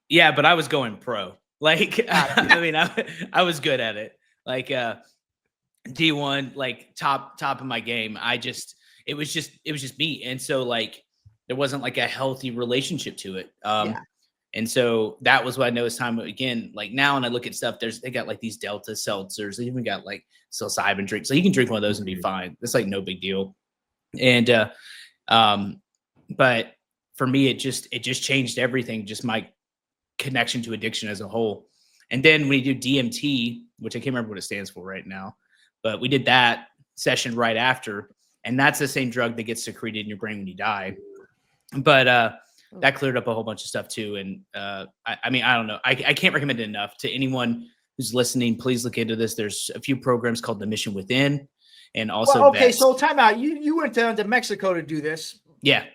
Yeah, but I was going pro. Like, I mean, I was good at it. Like D1, like top of my game. It was just me. And so like, there wasn't like a healthy relationship to it. And so that was what I noticed time again, like now when I look at stuff, they got like these Delta seltzers. They even got like psilocybin drinks. So you can drink one of those and be fine. It's like no big deal. And, but for me, it just changed everything. Just my connection to addiction as a whole. And then when you do DMT, which I can't remember what it stands for right now, but we did that session right after, and that's the same drug that gets secreted in your brain when you die. But, that cleared up a whole bunch of stuff too. And I mean, I don't know. I can't recommend it enough to anyone who's listening. Please look into this. There's a few programs called The Mission Within, and also okay. So time out. You went down to Mexico to do this. Yeah.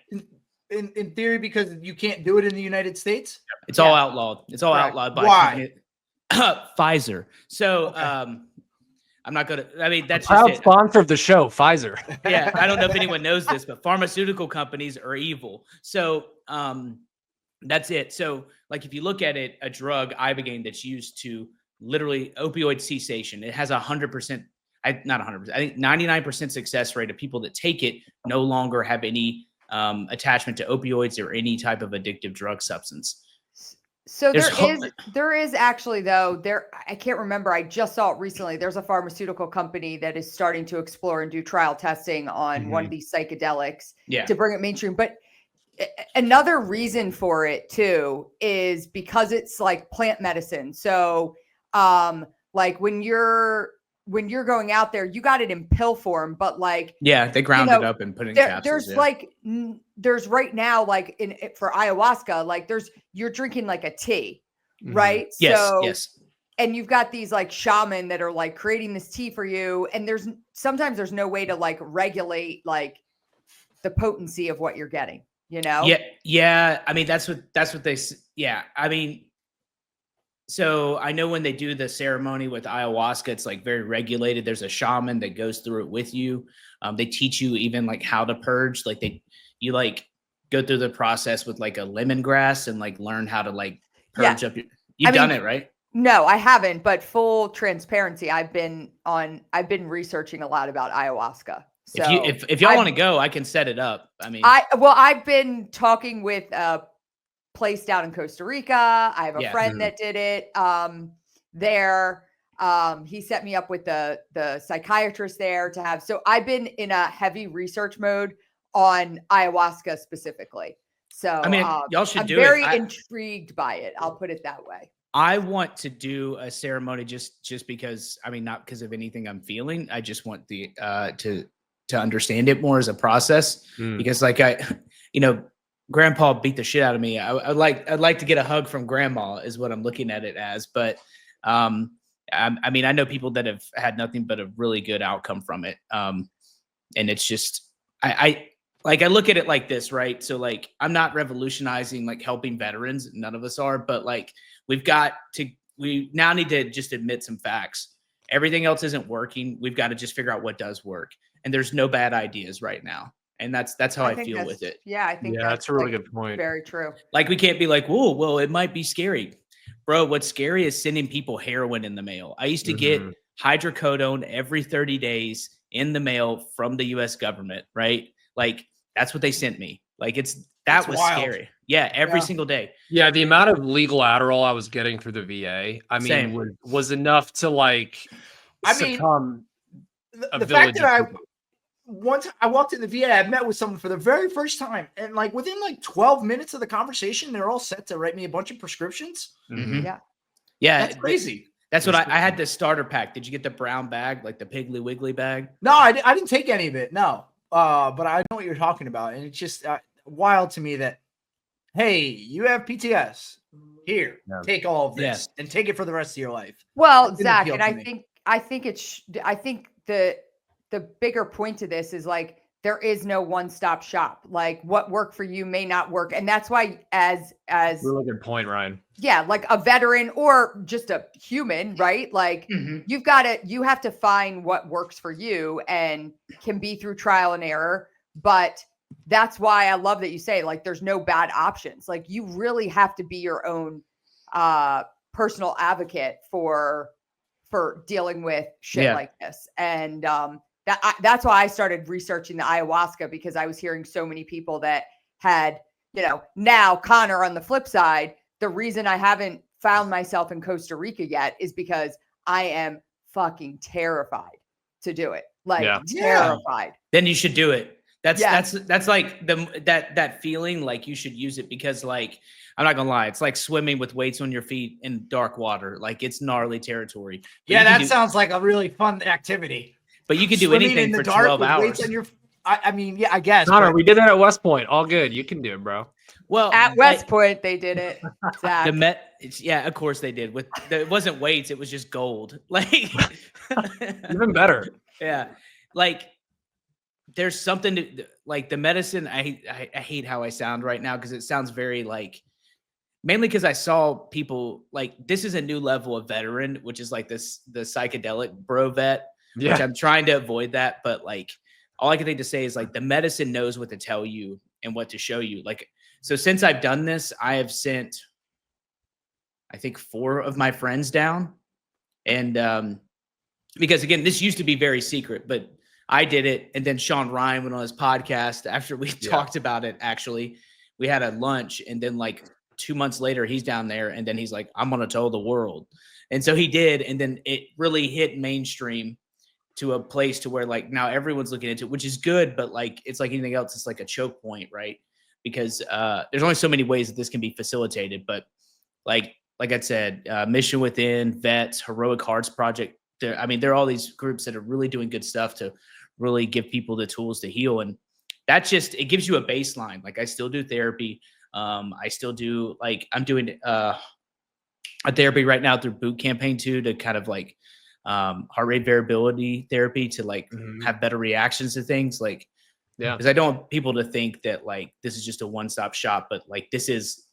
in theory because you can't do it in the United States? It's all outlawed. It's all Correct. outlawed by Why? Pfizer. So Okay. I'm not gonna. I mean, that's Proud just it. sponsor of the show, Pfizer. Yeah, I don't know if anyone knows this, but pharmaceutical companies are evil. So that's it. So like if you look at it, a drug Ibogaine that's used to literally opioid cessation, it has 100%. Not 100%. I think 99% success rate of people that take it no longer have any attachment to opioids or any type of addictive drug substance. So There's there is actually though I can't remember. I just saw it recently. There's a pharmaceutical company that is starting to explore and do trial testing on one of these psychedelics to bring it mainstream. But another reason for it too is because it's like plant medicine. So like when you're going out there, you got it in pill form, but like they ground it up and put it in capsules. There's right now like for ayahuasca, like you're drinking like a tea, right? Yes. And you've got these like shaman that are like creating this tea for you, and sometimes there's no way to like regulate like the potency of what you're getting, you know? Yeah. I mean that's what they. Yeah, I mean. So I know when they do the ceremony with ayahuasca, it's like very regulated. There's a shaman that goes through it with you. They teach you even like how to purge. Like you like go through the process with like a lemongrass and like learn how to like purge up. You've done it, right? No, I haven't. But full transparency, I've been researching a lot about ayahuasca. So if y'all want to go, I can set it up. I mean, I've been talking with place down in Costa Rica. I have a friend that did it there. He set me up with the psychiatrist there to have. So I've been in a heavy research mode on ayahuasca specifically. So I mean, y'all should do it. it. I'm very intrigued by it. I'll put it that way. I want to do a ceremony just because, I mean, not because of anything I'm feeling. I just want the to understand it more as a process because like Grandpa beat the shit out of me. I'd like to get a hug from Grandma is what I'm looking at it as. But I mean, I know people that have had nothing but a really good outcome from it. And it's just I look at it like this, right? So like I'm not revolutionizing like helping veterans. None of us are, but like we now need to just admit some facts. Everything else isn't working. We've got to just figure out what does work. And there's no bad ideas right now. And that's how I feel with it. Yeah, I think that's a really good point. Very true. Like we can't be like, whoa, well, it might be scary. Bro, what's scary is sending people heroin in the mail. I used to get hydrocodone every 30 days in the mail from the US government, right? Like that's what they sent me. Like that was wild. Scary. Yeah, every single day. Yeah, the amount of legal Adderall I was getting through the VA, I mean, was enough to like succumb. The fact that once I walked in the VA, I met with someone for the very first time, and like within like 12 minutes of the conversation, they're all set to write me a bunch of prescriptions. Yeah, that's crazy. That's what I had. The starter pack. Did you get the brown bag, like the Piggly Wiggly bag? No, I didn't take any of it. No, but I know what you're talking about, and it's just wild to me that hey, you have PTS. Here, take all of this and take it for the rest of your life. Well, Zach, and I think the bigger point to this is like there is no one-stop shop. Like what worked for you may not work. And that's why as really good point, Ryan. Yeah, like a veteran or just a human, right? Like you have to find what works for you and can be through trial and error. But that's why I love that you say like there's no bad options. Like you really have to be your own personal advocate for dealing with shit like this. And that's why I started researching the ayahuasca, because I was hearing so many people that had, now Connor on the flip side, the reason I haven't found myself in Costa Rica yet is because I am fucking terrified to do it. Like terrified. Then you should do it. That's like that feeling like you should use it, because like, I'm not gonna lie, it's like swimming with weights on your feet in dark water. Like it's gnarly territory. But that sounds like a really fun activity. But you can do anything for 12 hours. I guess. Connor, we did it at West Point. All good. You can do it, bro. Well, at West Point, they did it. Of course they did. It wasn't weights, it was just gold. Like even better. Yeah. Like there's something to like the medicine. I hate how I sound right now because it sounds very like, mainly because I saw people like this is a new level of veteran, which is like the psychedelic bro vet, which I'm trying to avoid that. But like, all I can think to say is like the medicine knows what to tell you and what to show you. Like, so since I've done this, I have sent, I think 4 of my friends down. And because again, this used to be very secret, but I did it. And then Sean Ryan went on his podcast after we talked about it. Actually, we had a lunch, and then like 2 months later, he's down there, and then he's like, I'm going to tell the world. And so he did. And then it really hit mainstream to a place to where like now everyone's looking into it, which is good. But like, it's like anything else. It's like a choke point, right? Because there's only so many ways that this can be facilitated. But like I said, Mission Within, Vets, Heroic Hearts Project. There are all these groups that are really doing good stuff to really give people the tools to heal. And that just, it gives you a baseline. Like I still do therapy. I still do like, I'm doing a therapy right now through Boot Campaign 2 to kind of like heart rate variability therapy to like have better reactions to things. Like, because I don't want people to think that like this is just a one-stop shop, but like this is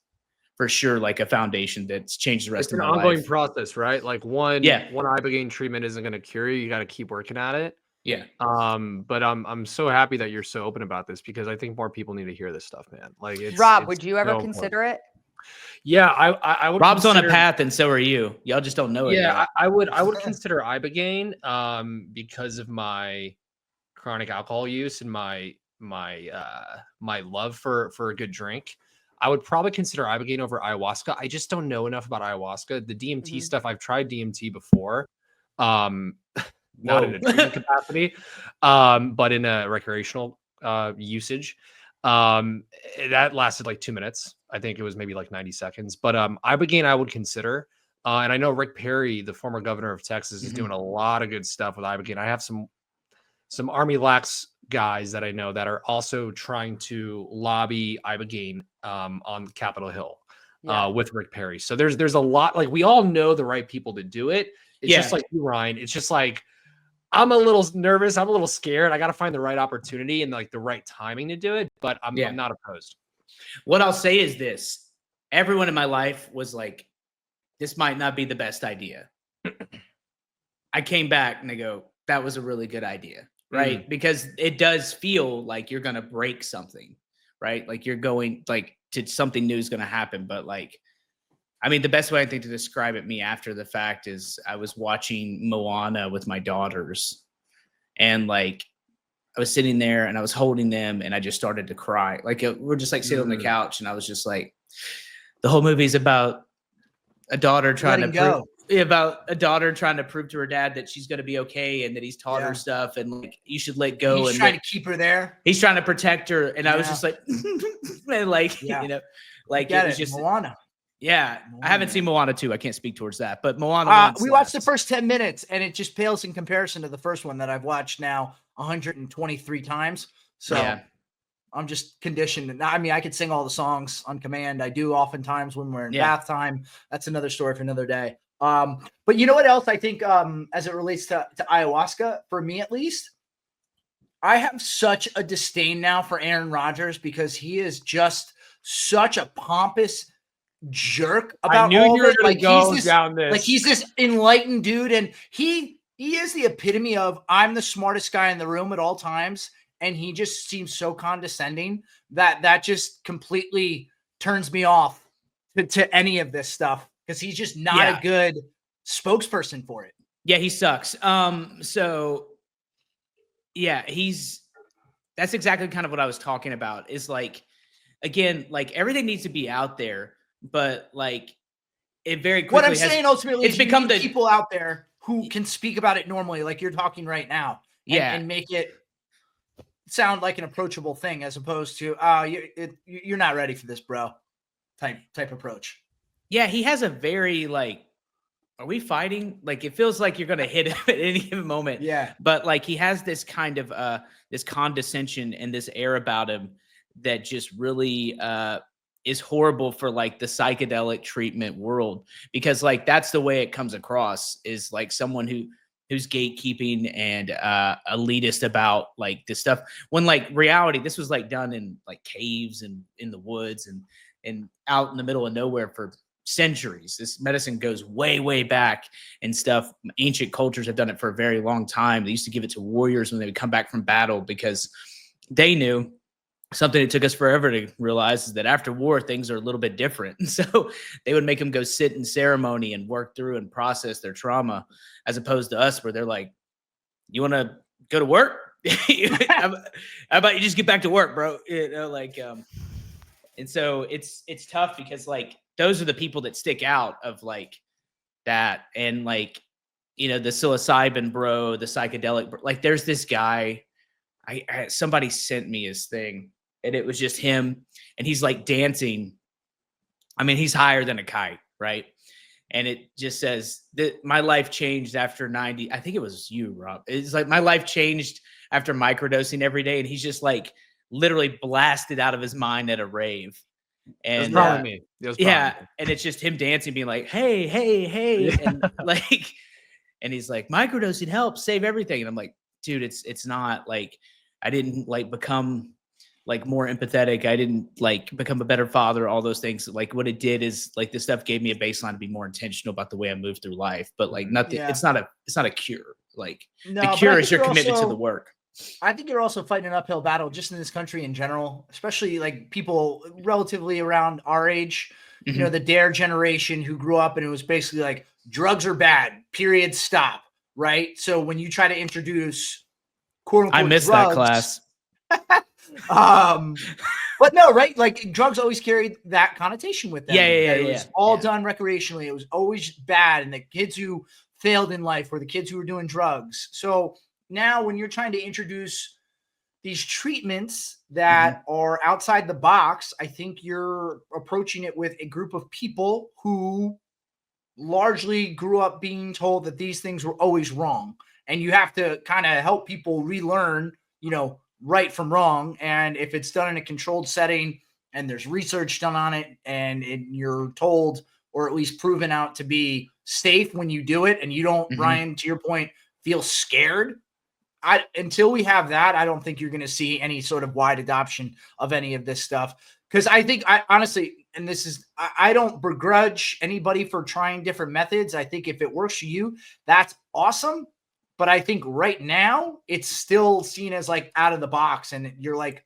for sure like a foundation that's changed the rest of my life. It's an ongoing process, right? Like one ibogaine treatment isn't going to cure you. You got to keep working at it. Yeah. But I'm so happy that you're so open about this because I think more people need to hear this stuff, man. Like, Rob, would you ever consider it? Yeah, I would. Rob's on a path, and so are you. Y'all just don't know it. Yeah, I would consider ibogaine because of my chronic alcohol use and my love for a good drink. I would probably consider ibogaine over ayahuasca. I just don't know enough about ayahuasca. The DMT stuff, I've tried DMT before. Not in a treatment capacity, but in a recreational usage. That lasted like 2 minutes. I think it was maybe like 90 seconds. But ibogaine I would consider. And I know Rick Perry, the former governor of Texas, is doing a lot of good stuff with ibogaine. I have some Army lax guys that I know that are also trying to lobby ibogaine on Capitol Hill with Rick Perry. So there's a lot, like we all know the right people to do it. It's just like you, Ryan. It's just like I'm a little nervous. I'm a little scared. I got to find the right opportunity and like the right timing to do it, but I'm not opposed. What I'll say is this. Everyone in my life was like, this might not be the best idea. I came back and they go, that was a really good idea. Right. Because it does feel like you're going to break something, right? Like you're going like to something new is going to happen. But like, I mean, the best way I think to describe it me after the fact is I was watching Moana with my daughters and like, I was sitting there and I was holding them and I just started to cry. Like we're just like sitting on the couch and I was just like, the whole movie is about a daughter trying to prove to her dad that she's going to be okay and that he's taught her stuff and like you should let go. He's and trying to keep her there. He's trying to protect her, and I was just like, man, like you know, like it was just Moana. Yeah, I haven't seen Moana 2. I can't speak towards that, but Moana. We watched the first 10 minutes, and it just pales in comparison to the first one that I've watched now 123 times. So I'm just conditioned. I mean, I could sing all the songs on command. I do oftentimes when we're in bath time. That's another story for another day. But you know what else I think as it relates to ayahuasca, for me at least, I have such a disdain now for Aaron Rodgers because he is just such a pompous jerk about I knew all you were this. going to go down this. Like he's this enlightened dude, and he is the epitome of I'm the smartest guy in the room at all times, and he just seems so condescending that just completely turns me off to any of this stuff because he's just not a good spokesperson for it. Yeah, he sucks. So yeah, that's exactly kind of what I was talking about. Is like, again, like everything needs to be out there, but like it very quickly. What I'm saying ultimately it's is become the people out there who can speak about it normally, like you're talking right now, and make it sound like an approachable thing as opposed to you're not ready for this, bro, type approach. Yeah, he has a very like, are we fighting? Like it feels like you're gonna hit him at any given moment. Yeah, but like he has this kind of this condescension and this air about him that just really is horrible for like the psychedelic treatment world, because like that's the way it comes across, is like someone who who's gatekeeping and elitist about like this stuff. When like reality, this was like done in like caves and in the woods and out in the middle of nowhere for centuries. This medicine goes way, way back and stuff. Ancient cultures have done it for a very long time. They used to give it to warriors when they would come back from battle because they knew something that took us forever to realize is that after war, things are a little bit different. And so they would make them go sit in ceremony and work through and process their trauma, as opposed to us where they're like, you want to go to work? How about you just get back to work, bro? You know, like, and so it's tough because like, those are the people that stick out of like that. And like, you know, the psilocybin bro, the psychedelic, bro, like there's this guy, somebody sent me his thing and it was just him and he's like dancing. I mean, he's higher than a kite, right? And it just says that my life changed after 90. I think it was you, Rob. It's like my life changed after microdosing every day. And he's just like literally blasted out of his mind at a rave. And It was probably me. It was probably yeah. me. And it's just him dancing, being like, hey, hey, hey. Yeah. And like, and he's like, microdosing helps save everything. And I'm like, dude, it's not like, I didn't like become like more empathetic. I didn't like become a better father, all those things. Like what it did is like this stuff gave me a baseline to be more intentional about the way I move through life. But like nothing, Yeah. it's not a cure. Like No, the but I cure think is your you're commitment to also- the work. I think you're also fighting an uphill battle just in this country in general, especially like people relatively around our age, you know, the Dare generation who grew up and it was basically like drugs are bad, period, stop. Right. So when you try to introduce quote unquote, I missed drugs, that class. but no, right? Like drugs always carried that connotation with them. Yeah, that it yeah, was all yeah. done recreationally. It was always bad. And the kids who failed in life were the kids who were doing drugs. So now when you're trying to introduce these treatments that are outside the box, I think you're approaching it with a group of people who largely grew up being told that these things were always wrong. And you have to kind of help people relearn, you know, right from wrong. And if it's done in a controlled setting and there's research done on it and you're told or at least proven out to be safe when you do it and you don't, Ryan, to your point, feel scared. Until we have that, I don't think you're going to see any sort of wide adoption of any of this stuff. Because I think honestly, and this is, I don't begrudge anybody for trying different methods. I think if it works for you, that's awesome. But I think right now it's still seen as like out of the box. And you're like,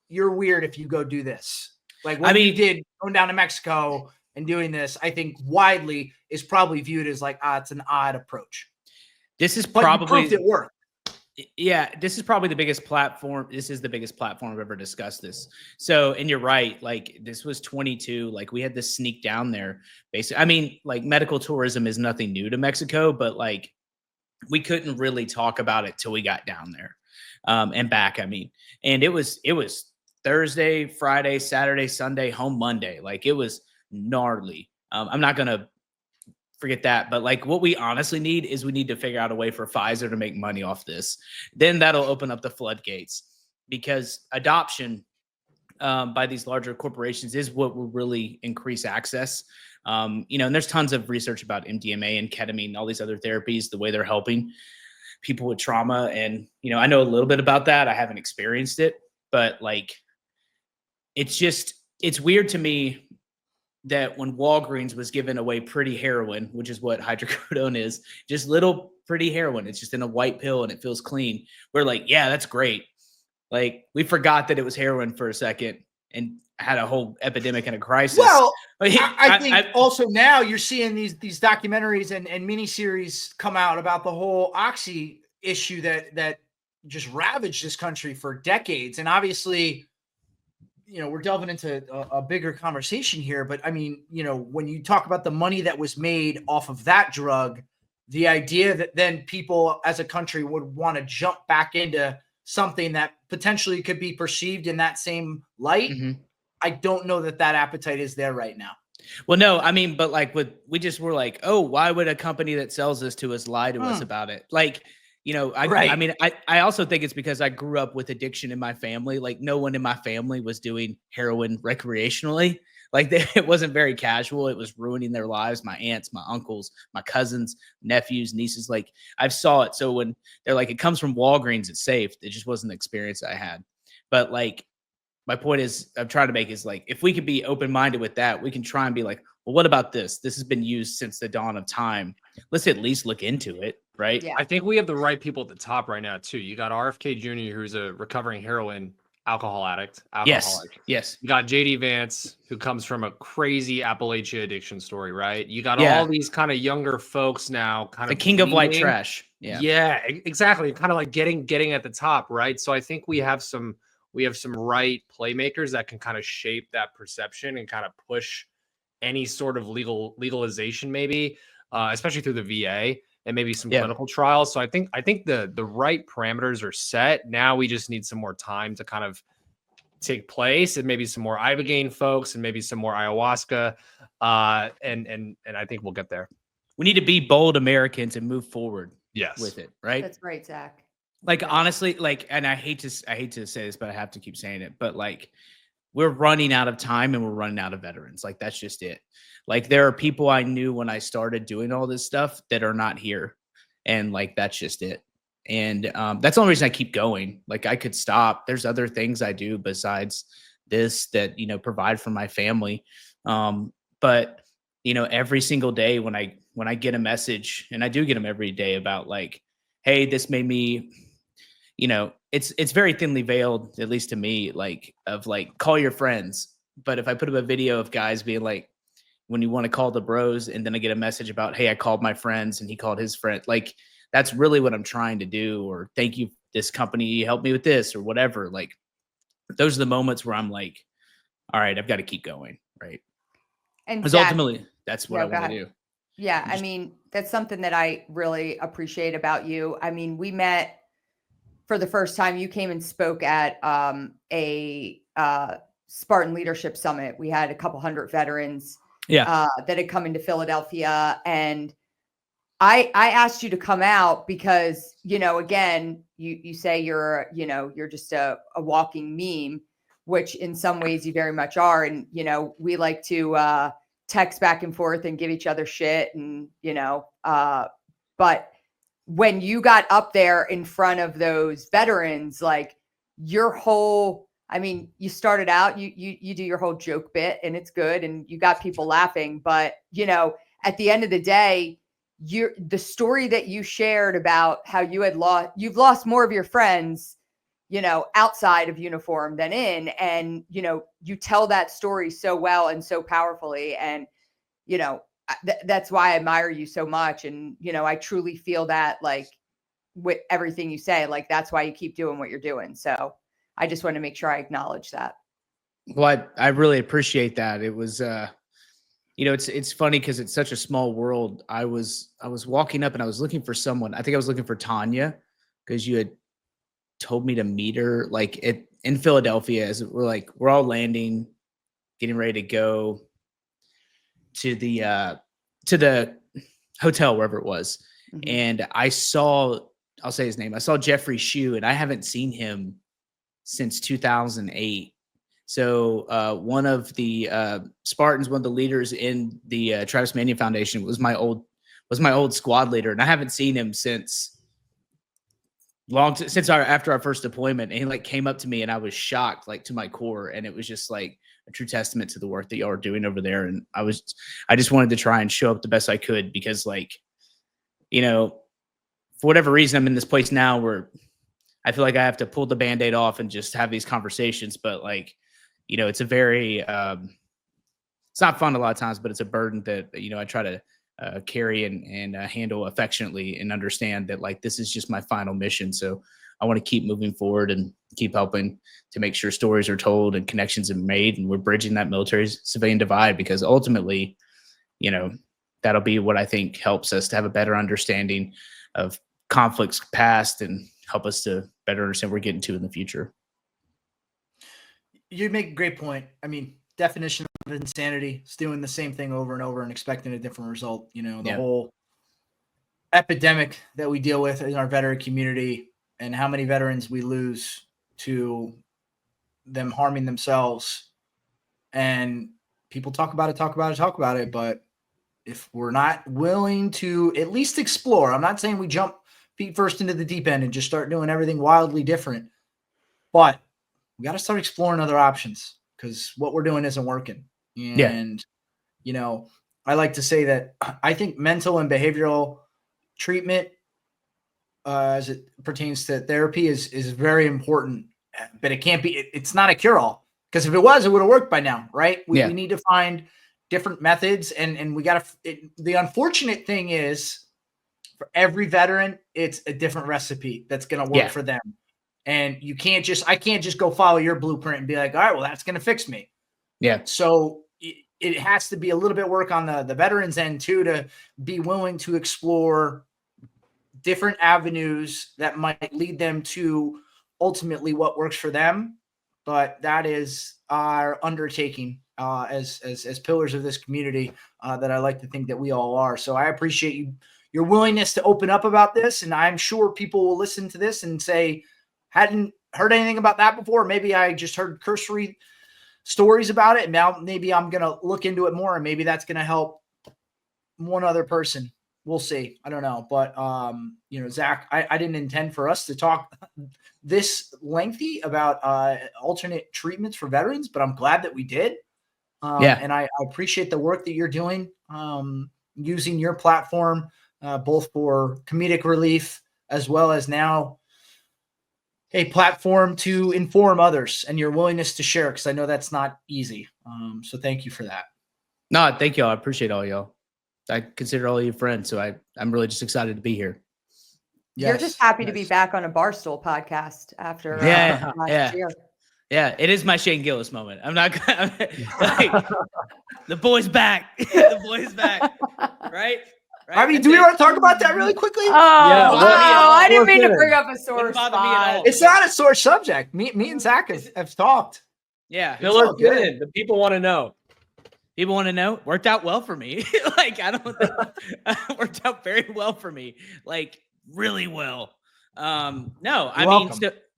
you're weird if you go do this. Like what you did going down to Mexico and doing this, I think widely is probably viewed as like, it's an odd approach. This is But probably, you proved it worked. Yeah, this is probably the biggest platform. This is the biggest platform I've ever discussed this. So, and you're right. Like this was 22. Like we had to sneak down there. Basically, I mean, like medical tourism is nothing new to Mexico, but like we couldn't really talk about it till we got down there and back. I mean, and it was Thursday, Friday, Saturday, Sunday, home Monday. Like it was gnarly. I'm not gonna forget that. But like what we honestly need is we need to figure out a way for Pfizer to make money off this. Then that'll open up the floodgates because adoption by these larger corporations is what will really increase access. You know, and there's tons of research about MDMA and ketamine and all these other therapies, the way they're helping people with trauma. And, you know, I know a little bit about that. I haven't experienced it, but like, it's weird to me that when Walgreens was giving away pretty heroin, which is what hydrocodone is, just little pretty heroin. It's just in a white pill and it feels clean. We're like, yeah, that's great. Like we forgot that it was heroin for a second and had a whole epidemic and a crisis. Well, I think also now you're seeing these documentaries and miniseries come out about the whole Oxy issue that just ravaged this country for decades. And obviously, you know, we're delving into a bigger conversation here, but I mean, you know, when you talk about the money that was made off of that drug, the idea that then people as a country would want to jump back into something that potentially could be perceived in that same light. I don't know that appetite is there right now. Well, no, I mean, but like we just were like, oh, why would a company that sells this to us lie to us about it? Like, you know, I mean, I also think it's because I grew up with addiction in my family. Like no one in my family was doing heroin recreationally. Like it wasn't very casual. It was ruining their lives. My aunts, my uncles, my cousins, nephews, nieces. Like I saw it. So when they're like, it comes from Walgreens, it's safe. It just wasn't the experience I had. But like, my point is, I'm trying to make is like, if we could be open-minded with that, we can try and be like, well, what about this? This has been used since the dawn of time. Let's at least look into it, right? Yeah. I think we have the right people at the top right now too. You got RFK Jr., who's a recovering heroin alcohol addict. Yes. Yes. You got JD Vance, who comes from a crazy Appalachia addiction story, right? You got Yeah. all these kind of younger folks now, kind The of king of white leading. trash. Yeah. Yeah, exactly. Kind of like getting at the top, right? So I think we have some right playmakers that can kind of shape that perception and kind of push any sort of legalization, maybe, especially through the VA and maybe some clinical trials. So I think the right parameters are set. Now we just need some more time to kind of take place, and maybe some more ibogaine folks, and maybe some more ayahuasca, and I think we'll get there. We need to be bold Americans and move forward. Yes, with it, right? That's right, Zach. Like honestly, like, and I hate to say this, but I have to keep saying it. But like, we're running out of time and we're running out of veterans. Like that's just it. Like there are people I knew when I started doing all this stuff that are not here, and like that's just it. And that's the only reason I keep going. Like I could stop. There's other things I do besides this that provide for my family. But every single day when I get a message, and I do get them every day about like, hey, this made me. It's very thinly veiled, at least to me, like of like call your friends. But if I put up a video of guys being like, when you want to call the bros, and then I get a message about, hey, I called my friends and he called his friend, like that's really what I'm trying to do. Or thank you, this company helped me with this or whatever. Like those are the moments where I'm like, all right, I've got to keep going. Right. And because Zach, ultimately that's what I want to do. Yeah. I mean, that's something that I really appreciate about you. I mean, we met for the first time. You came and spoke at a Spartan Leadership Summit. We had a couple hundred veterans that had come into Philadelphia, and I asked you to come out because, again, you say you're just a walking meme, which in some ways you very much are. And, we like to text back and forth and give each other shit. And, but when you got up there in front of those veterans, like your whole, I mean, you started out, you do your whole joke bit and it's good. And you got people laughing, but at the end of the day, the story that you shared about how you've lost more of your friends, outside of uniform than in, and, you tell that story so well and so powerfully. And, that's why I admire you so much. And, I truly feel that like with everything you say, like, that's why you keep doing what you're doing. So I just want to make sure I acknowledge that. Well, I really appreciate that. It was, it's funny because it's such a small world. I was walking up and I was looking for someone. I think I was looking for Tanya because you had told me to meet her like in Philadelphia. As we're all landing, getting ready to go to the hotel, wherever it was. Mm-hmm. And I'll say his name. I saw Jeffrey Shue, and I haven't seen him since 2008. So one of the Spartans, one of the leaders in the Travis Manion Foundation, was my old squad leader, and I haven't seen him since after our first deployment. And he like came up to me, and I was shocked, like to my core, and it was just like a true testament to the work that y'all are doing over there. And I just wanted to try and show up the best I could because, like, for whatever reason, I'm in this place now where I feel like I have to pull the Band-Aid off and just have these conversations, but like. It's a very, it's not fun a lot of times, but it's a burden that, I try to carry and handle affectionately and understand that like, this is just my final mission. So I want to keep moving forward and keep helping to make sure stories are told and connections are made. And we're bridging that military civilian divide because ultimately, that'll be what I think helps us to have a better understanding of conflicts past and help us to better understand where we're getting to in the future. You make a great point. I mean, definition of insanity is doing the same thing over and over and expecting a different result. The whole epidemic that we deal with in our veteran community and how many veterans we lose to them harming themselves and people talk about it, but if we're not willing to at least explore, I'm not saying we jump feet first into the deep end and just start doing everything wildly different, but we got to start exploring other options because what we're doing isn't working. And, you know, I like to say that I think mental and behavioral treatment as it pertains to therapy is very important, but it can't be, it's not a cure-all, because if it was, it would have worked by now, right? We need to find different methods, and we got to, the unfortunate thing is for every veteran, it's a different recipe that's going to work for them. And you can't just, I can't just go follow your blueprint and be like, all right, well, that's going to fix me. Yeah. So it has to be a little bit work on the veterans end too, to be willing to explore different avenues that might lead them to ultimately what works for them. But that is our undertaking as pillars of this community that I like to think that we all are. So I appreciate your willingness to open up about this. And I'm sure people will listen to this and say, hadn't heard anything about that before. Maybe I just heard cursory stories about it. And now maybe I'm going to look into it more, and maybe that's going to help one other person. We'll see. I don't know. But, you know, Zach, I didn't intend for us to talk this lengthy about alternate treatments for veterans, but I'm glad that we did. And I appreciate the work that you're doing, using your platform, both for comedic relief as well as now a platform to inform others, and your willingness to share, because I know that's not easy. So thank you for that. No, thank y'all. I appreciate all y'all. I consider all you friends, so I'm really just excited to be here. You're just happy to be back on a Barstool podcast after last year. Yeah, it is my Shane Gillis moment. I'm not gonna, like, the boy's back. The boy's back. Right? I mean, do we want to talk about that really quickly? Oh, wow. I didn't mean to bring up a sore spot. It's not a sore subject. Me and Zach have talked. Yeah. Filler good. The people want to know. People want to know. Worked out well for me. Like, I don't think worked out very well for me. Like, really well. No, I mean,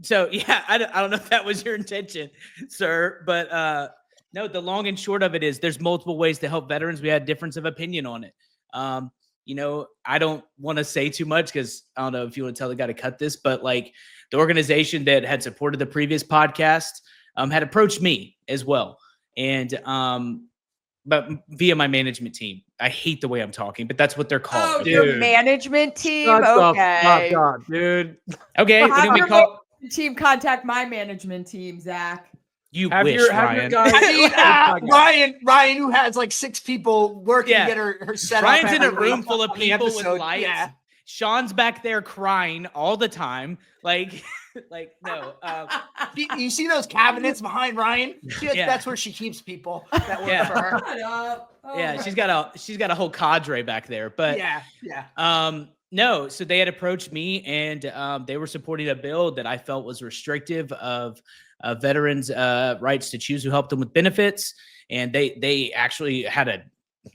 so yeah, I don't know if that was your intention, sir, but no, the long and short of it is there's multiple ways to help veterans. We had difference of opinion on it. You know, I don't want to say too much because I don't know if you want to tell the guy to cut this, but like the organization that had supported the previous podcast had approached me as well. And but via my management team. I hate the way I'm talking, but that's what they're called. Oh, your management team? Shut okay. the fuck up, dude. Okay. Well, What do we call team contact my management team, Zach? You wish, Ryan. Ryan, who has like 6 people working to get her set up. Ryan's in a room full of people with lights. Yeah. Sean's back there crying all the time. Like no. You see those cabinets behind Ryan? That's where she keeps people that work for her. Yeah, she's got a whole cadre back there. But no, so they had approached me, and they were supporting a bill that I felt was restrictive of veterans' rights to choose who helped them with benefits. And they actually had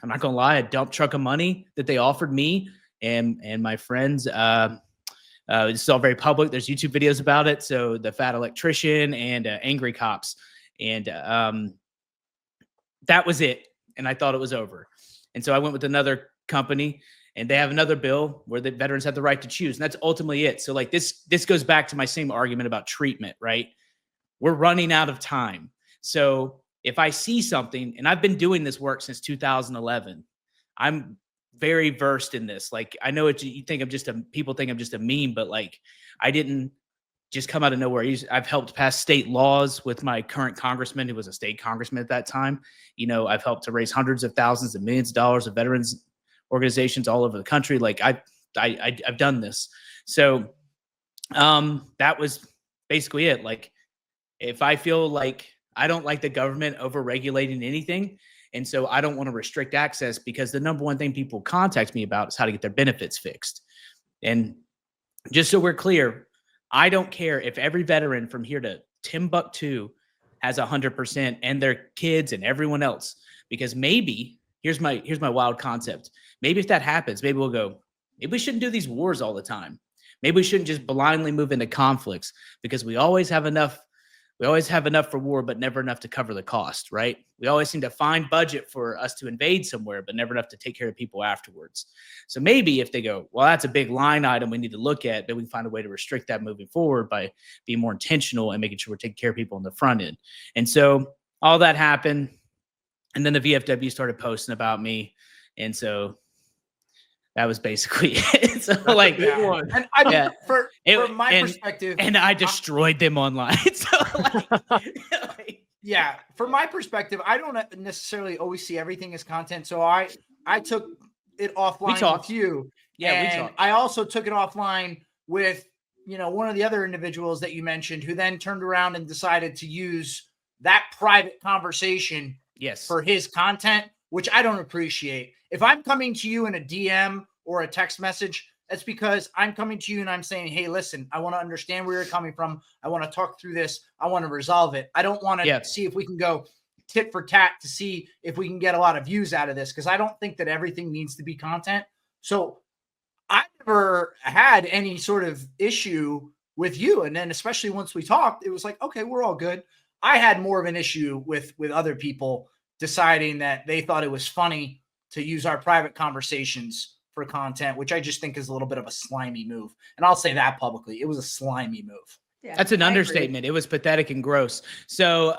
I'm not gonna lie, a dump truck of money that they offered me and my friends. This is all very public. There's YouTube videos about it. So the fat electrician and angry cops, and that was it. And I thought it was over. And so I went with another company, and they have another bill where the veterans have the right to choose. And that's ultimately it. So like this goes back to my same argument about treatment, right? We're running out of time. So if I see something, and I've been doing this work since 2011, I'm very versed in this. Like, I know you think people think I'm just a meme, but like, I didn't just come out of nowhere. I've helped pass state laws with my current congressman, who was a state congressman at that time. You know, I've helped to raise hundreds of thousands and millions of dollars of veterans organizations all over the country. Like I've done this. So that was basically it. Like, if I feel like I don't like the government over-regulating anything, and so I don't want to restrict access, because the number one thing people contact me about is how to get their benefits fixed. And just so we're clear, I don't care if every veteran from here to Timbuktu has 100% and their kids and everyone else, because maybe here's my wild concept. Maybe if that happens, maybe we'll go, maybe we shouldn't do these wars all the time. Maybe we shouldn't just blindly move into conflicts, because we always have enough we always have enough for war, but never enough to cover the cost, right? We always seem to find budget for us to invade somewhere, but never enough to take care of people afterwards. So maybe if they go, well, that's a big line item we need to look at, then we can find a way to restrict that moving forward by being more intentional and making sure we're taking care of people on the front end. And so all that happened. And then the VFW started posting about me. And so that was basically it. So like, And I mean, from my perspective, and I destroyed them online. So yeah, from my perspective, I don't necessarily always see everything as content. So I took it offline with you. Yeah, we and talked. I also took it offline with, one of the other individuals that you mentioned, who then turned around and decided to use that private conversation for his content, which I don't appreciate. If I'm coming to you in a DM or a text message, that's because I'm coming to you and I'm saying, hey, listen, I want to understand where you're coming from. I want to talk through this. I want to resolve it. I don't want to see if we can go tit for tat to see if we can get a lot of views out of this, because I don't think that everything needs to be content. So I never had any sort of issue with you. And then especially once we talked, it was like, okay, we're all good. I had more of an issue with other people deciding that they thought it was funny to use our private conversations for content, which I just think is a little bit of a slimy move. And I'll say that publicly. It was a slimy move. Yeah, that's an understatement. It was pathetic and gross. So,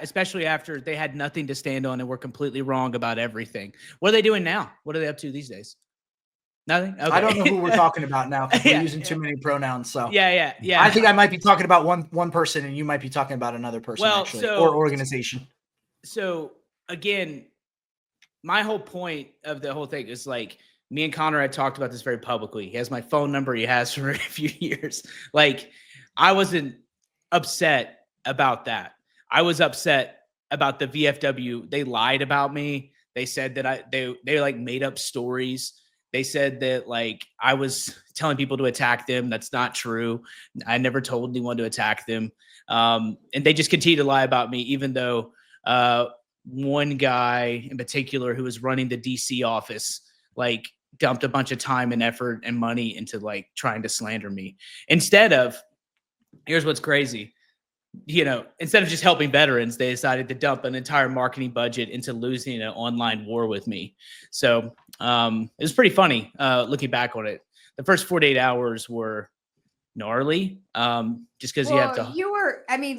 especially after they had nothing to stand on and were completely wrong about everything. What are they doing now? What are they up to these days? Nothing? Okay. I don't know who we're talking about now, because we're using too many pronouns. So yeah. I think I might be talking about one person, and you might be talking about another person, or organization. So again, my whole point of the whole thing is like, me and Connor had talked about this very publicly. He has my phone number. He has for a few years. Like, I wasn't upset about that. I was upset about the VFW. They lied about me. They said that they like made up stories. They said that like I was telling people to attack them. That's not true. I never told anyone to attack them. And they just continue to lie about me, even though one guy in particular who was running the DC office, like, dumped a bunch of time and effort and money into like trying to slander me. Instead of, here's what's crazy, instead of just helping veterans, they decided to dump an entire marketing budget into losing an online war with me. So it was pretty funny looking back on it. The first 48 hours were gnarly, just because you have to.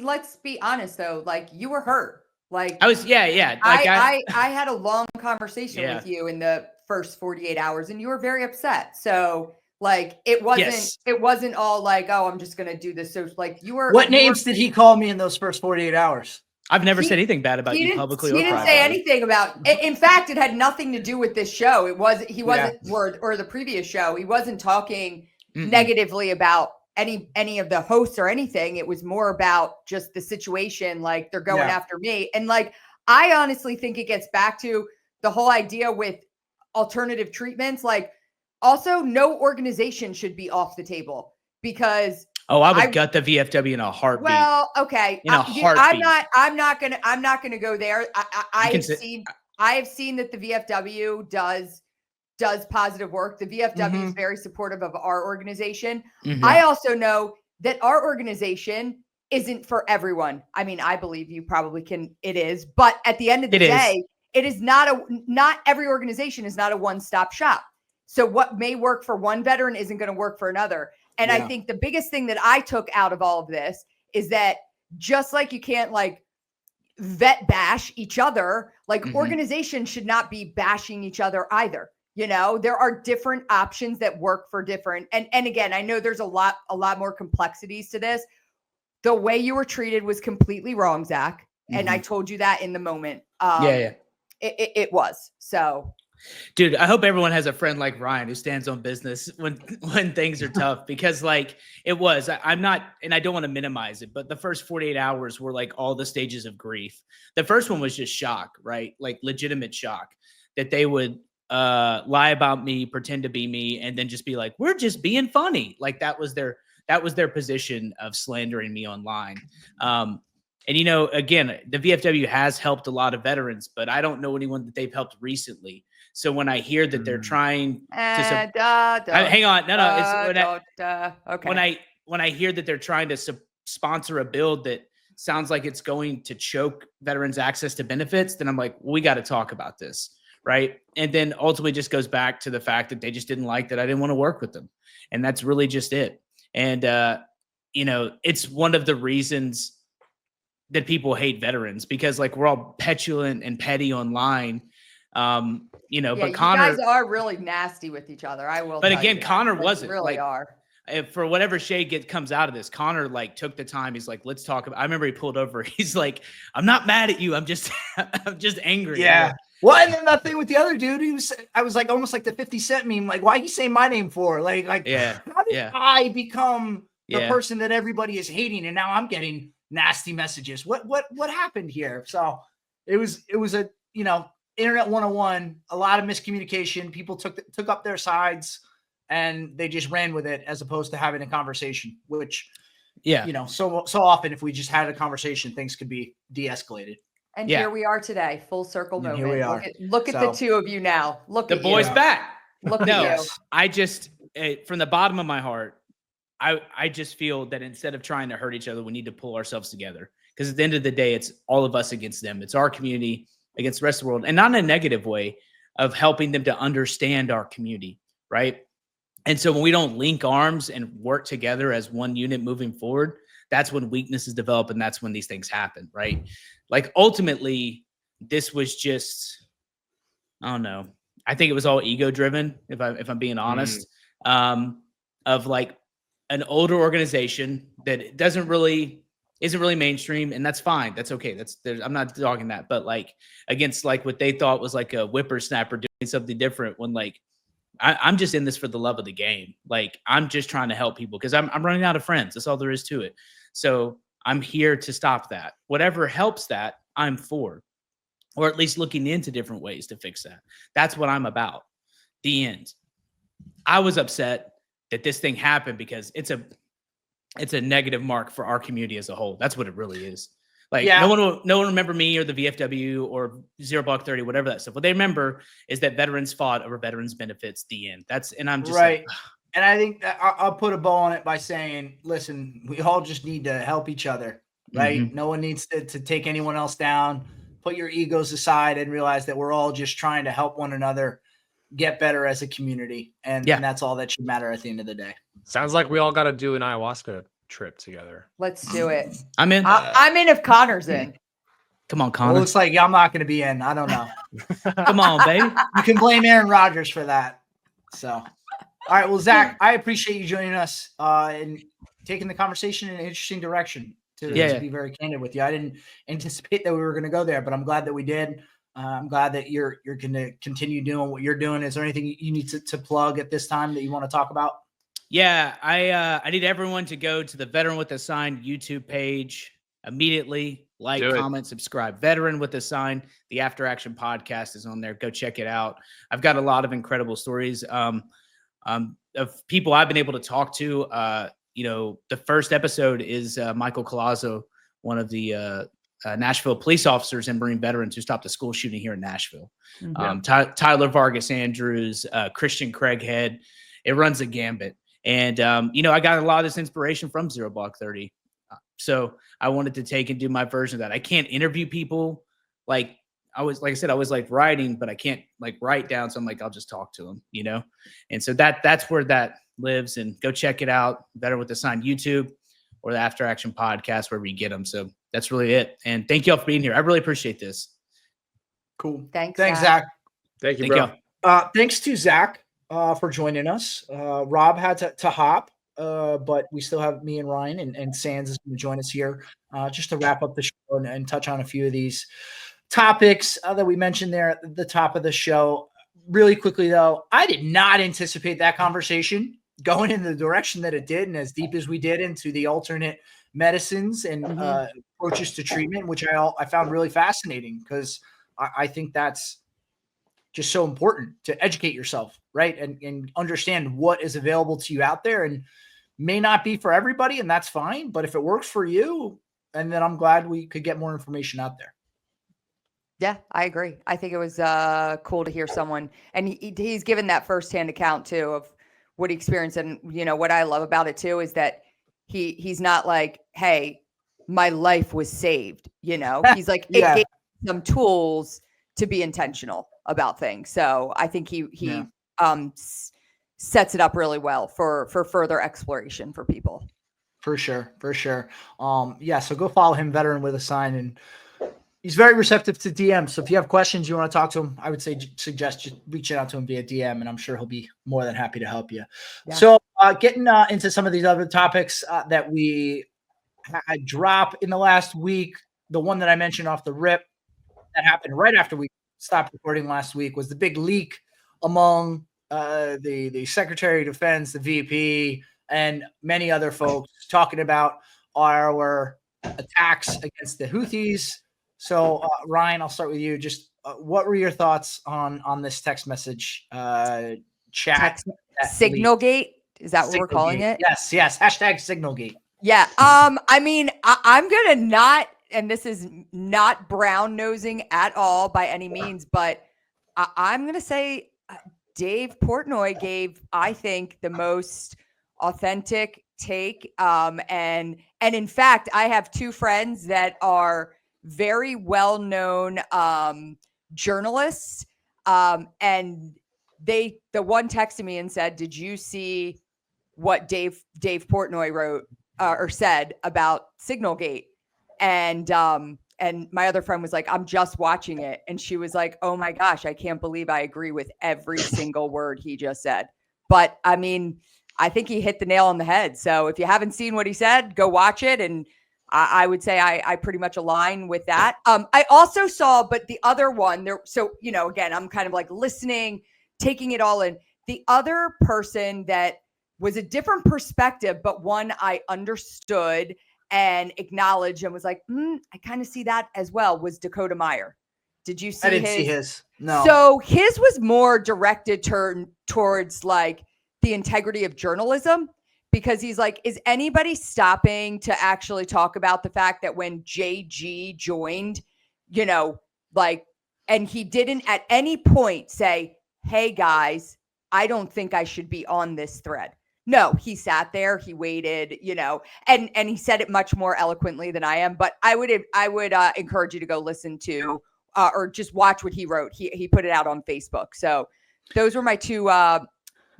Let's be honest though. Like, you were hurt. Like, I was, yeah. Like I had a long conversation with you in the first 48 hours, and you were very upset. So like, it wasn't all like, oh, I'm just going to do this. So like, what names did he call me in those first 48 hours? I've never said anything bad about you publicly. He didn't say anything about it. In fact, it had nothing to do with this show. He wasn't or the previous show. He wasn't talking negatively about any of the hosts or anything. It was more about just the situation. Like, they're going after me. And like, I honestly think it gets back to the whole idea with alternative treatments. Like, also, no organization should be off the table, because I would gut the VFW in a heartbeat. Well, okay. In a heartbeat. I'm not gonna go there. I have seen that the VFW does positive work. The VFW is very supportive of our organization. I also know that our organization isn't for everyone. I mean, I believe you probably can. It is, but at the end of the day, it is not every organization is not a one-stop shop. So what may work for one veteran isn't going to work for another. And I think the biggest thing that I took out of all of this is that, just like you can't like vet bash each other, like organizations should not be bashing each other either. There are different options that work for different. And again, I know there's a lot more complexities to this. The way you were treated was completely wrong, Zach. And I told you that in the moment. It was. So, dude, I hope everyone has a friend like Ryan who stands on business when things are tough, because like it was, I'm not, and I don't want to minimize it, but the first 48 hours were like all the stages of grief. The first one was just shock, right? Like legitimate shock that they would lie about me, pretend to be me, and then just be like, we're just being funny. Like that was their position of slandering me online. And, again, the VFW has helped a lot of veterans, but I don't know anyone that they've helped recently. So when I hear that they're trying to hang on, no, okay. When I hear that they're trying to sponsor a bill that sounds like it's going to choke veterans' access to benefits, then I'm like, we got to talk about this, right? And then ultimately just goes back to the fact that they just didn't like that I didn't want to work with them. And that's really just it. And, it's one of the reasons that people hate veterans, because like we're all petulant and petty online. But Connor, you guys are really nasty with each other. I will. But tell again, you Connor that. wasn't. You really Like, are. for whatever shade comes out of this, Connor like took the time. He's like, let's talk about. I remember he pulled over. He's like, I'm not mad at you. I'm just angry. Yeah. Well, and then that thing with the other dude, I was like almost like the 50 Cent meme. Like, why he say my name for? Like, yeah. How did I become the Yeah. person that everybody is hating, and now I'm getting nasty messages? What happened here? So it was a internet 101, a lot of miscommunication. People took up their sides and they just ran with it as opposed to having a conversation, which so often if we just had a conversation, things could be de-escalated. And here we are today, full circle And moment. here we are. Look at the two of you now. Look The at boys you. back. Look No, at you. I just from the bottom of my heart, I just feel that instead of trying to hurt each other, we need to pull ourselves together. Because at the end of the day, it's all of us against them. It's our community against the rest of the world, and not in a negative way, of helping them to understand our community, right? And so when we don't link arms and work together as one unit moving forward, that's when weaknesses develop, and that's when these things happen, right? Like ultimately, this was just, I don't know. I think it was all ego driven, if I'm being honest, of like an older organization that isn't really mainstream, and that's fine. That's okay. I'm not talking that, but like against like what they thought was like a whippersnapper doing something different, when like I'm just in this for the love of the game. Like I'm just trying to help people because I'm running out of friends. That's all there is to it. So I'm here to stop that. Whatever helps that, I'm for, or at least looking into different ways to fix that. That's what I'm about. The end. I was upset that this thing happened because it's a negative mark for our community as a whole. That's what it really is. Like no one will remember me or the VFW or 0 Block 30, whatever that stuff. What they remember is that veterans fought over veterans benefits. The end. And I'm just right. Like, and I think that I'll put a bow on it by saying, listen, we all just need to help each other, right? Mm-hmm. No one needs to take anyone else down. Put your egos aside and realize that we're all just trying to help one another get better as a community. And that's all that should matter at the end of the day. Sounds like we all got to do an ayahuasca trip together. Let's do it. I'm in. I'm in if Connor's in. Come on, Connor. Well, it looks like I'm not going to be in. I don't know. Come on, baby. You can blame Aaron Rodgers for that. So, all right. Well, Zach, I appreciate you joining us and taking the conversation in an interesting direction. To be very candid with you, I didn't anticipate that we were going to go there, but I'm glad that we did. I'm glad that you're going to continue doing what you're doing. Is there anything you need to plug at this time that you want to talk about? Yeah, I need everyone to go to the Veteran with a Sign YouTube page immediately. Like, comment, subscribe. Veteran with a Sign. The After Action podcast is on there. Go check it out. I've got a lot of incredible stories of people I've been able to talk to. The first episode is Michael Colazzo, one of the Nashville police officers and Marine veterans who stopped a school shooting here in Nashville. Tyler Vargas Andrews, Christian Craighead. It runs a gambit. And, I got a lot of this inspiration from 0 Block 30. So I wanted to take and do my version of that. I can't interview people. Like I was like writing, but I can't like write down. So I'm like, I'll just talk to them, And so that's where that lives. And go check it out. Better with the Sign YouTube or the After Action podcast, wherever you get them. So that's really it. And thank you all for being here. I really appreciate this. Cool. Thanks, Zach. Thank you, bro. Thanks to Zach for joining us. Rob had to hop, but we still have me and Ryan, and Sands is going to join us here just to wrap up the show and touch on a few of these topics that we mentioned there at the top of the show. Really quickly, though, I did not anticipate that conversation going in the direction that it did and as deep as we did into the alternate medicines and approaches to treatment, which I found really fascinating because I think that's just so important to educate yourself, right? And understand what is available to you out there, and may not be for everybody, and that's fine. But if it works for you, and then I'm glad we could get more information out there. Yeah, I agree. I think it was cool to hear someone, and he's given that firsthand account too of what he experienced. And what I love about it too is that he's not like, hey, my life was saved. He's like, Yeah. it gave me some tools to be intentional about things. So I think he sets it up really well for further exploration for people. For sure. So go follow him, Veteran with a Sign, and he's very receptive to DM. So if you have questions, you want to talk to him, I would suggest just reaching out to him via DM, and I'm sure he'll be more than happy to help you. Yeah. So getting into some of these other topics that we had drop in the last week, the one that I mentioned off the rip that happened right after we stopped recording last week was the big leak among the Secretary of Defense, the VP, and many other folks talking about our attacks against the Houthis. So, Ryan, I'll start with you. Just what were your thoughts on this text message chat? Signalgate? Is that what we're calling it? Yes. Hashtag Signalgate. Yeah. I mean, I'm going to not, and this is not brown nosing at all by any means, but I'm going to say Dave Portnoy gave, I think, the most authentic take. And in fact, I have two friends that are very well-known journalists. And the one texted me and said, "Did you see what Dave Portnoy wrote or said about Signalgate?" And my other friend was like, "I'm just watching it." And she was like, "Oh my gosh, I can't believe I agree with every single word he just said." But I mean, I think he hit the nail on the head. So if you haven't seen what he said, go watch it. And I would say I pretty much align with that. I also saw, but the other one there. So, again, I'm kind of like listening, taking it all in. The other person that was a different perspective, but one I understood and acknowledged and was like, I kind of see that as well, was Dakota Meyer. Did you see I didn't see his. No. So his was more directed towards like the integrity of journalism, because he's like, is anybody stopping to actually talk about the fact that when JG joined, and he didn't at any point say, "Hey guys, I don't think I should be on this thread." No, he sat there, he waited, and he said it much more eloquently than I am. But I would encourage you to go listen to or just watch what he wrote. He put it out on Facebook. So those were my two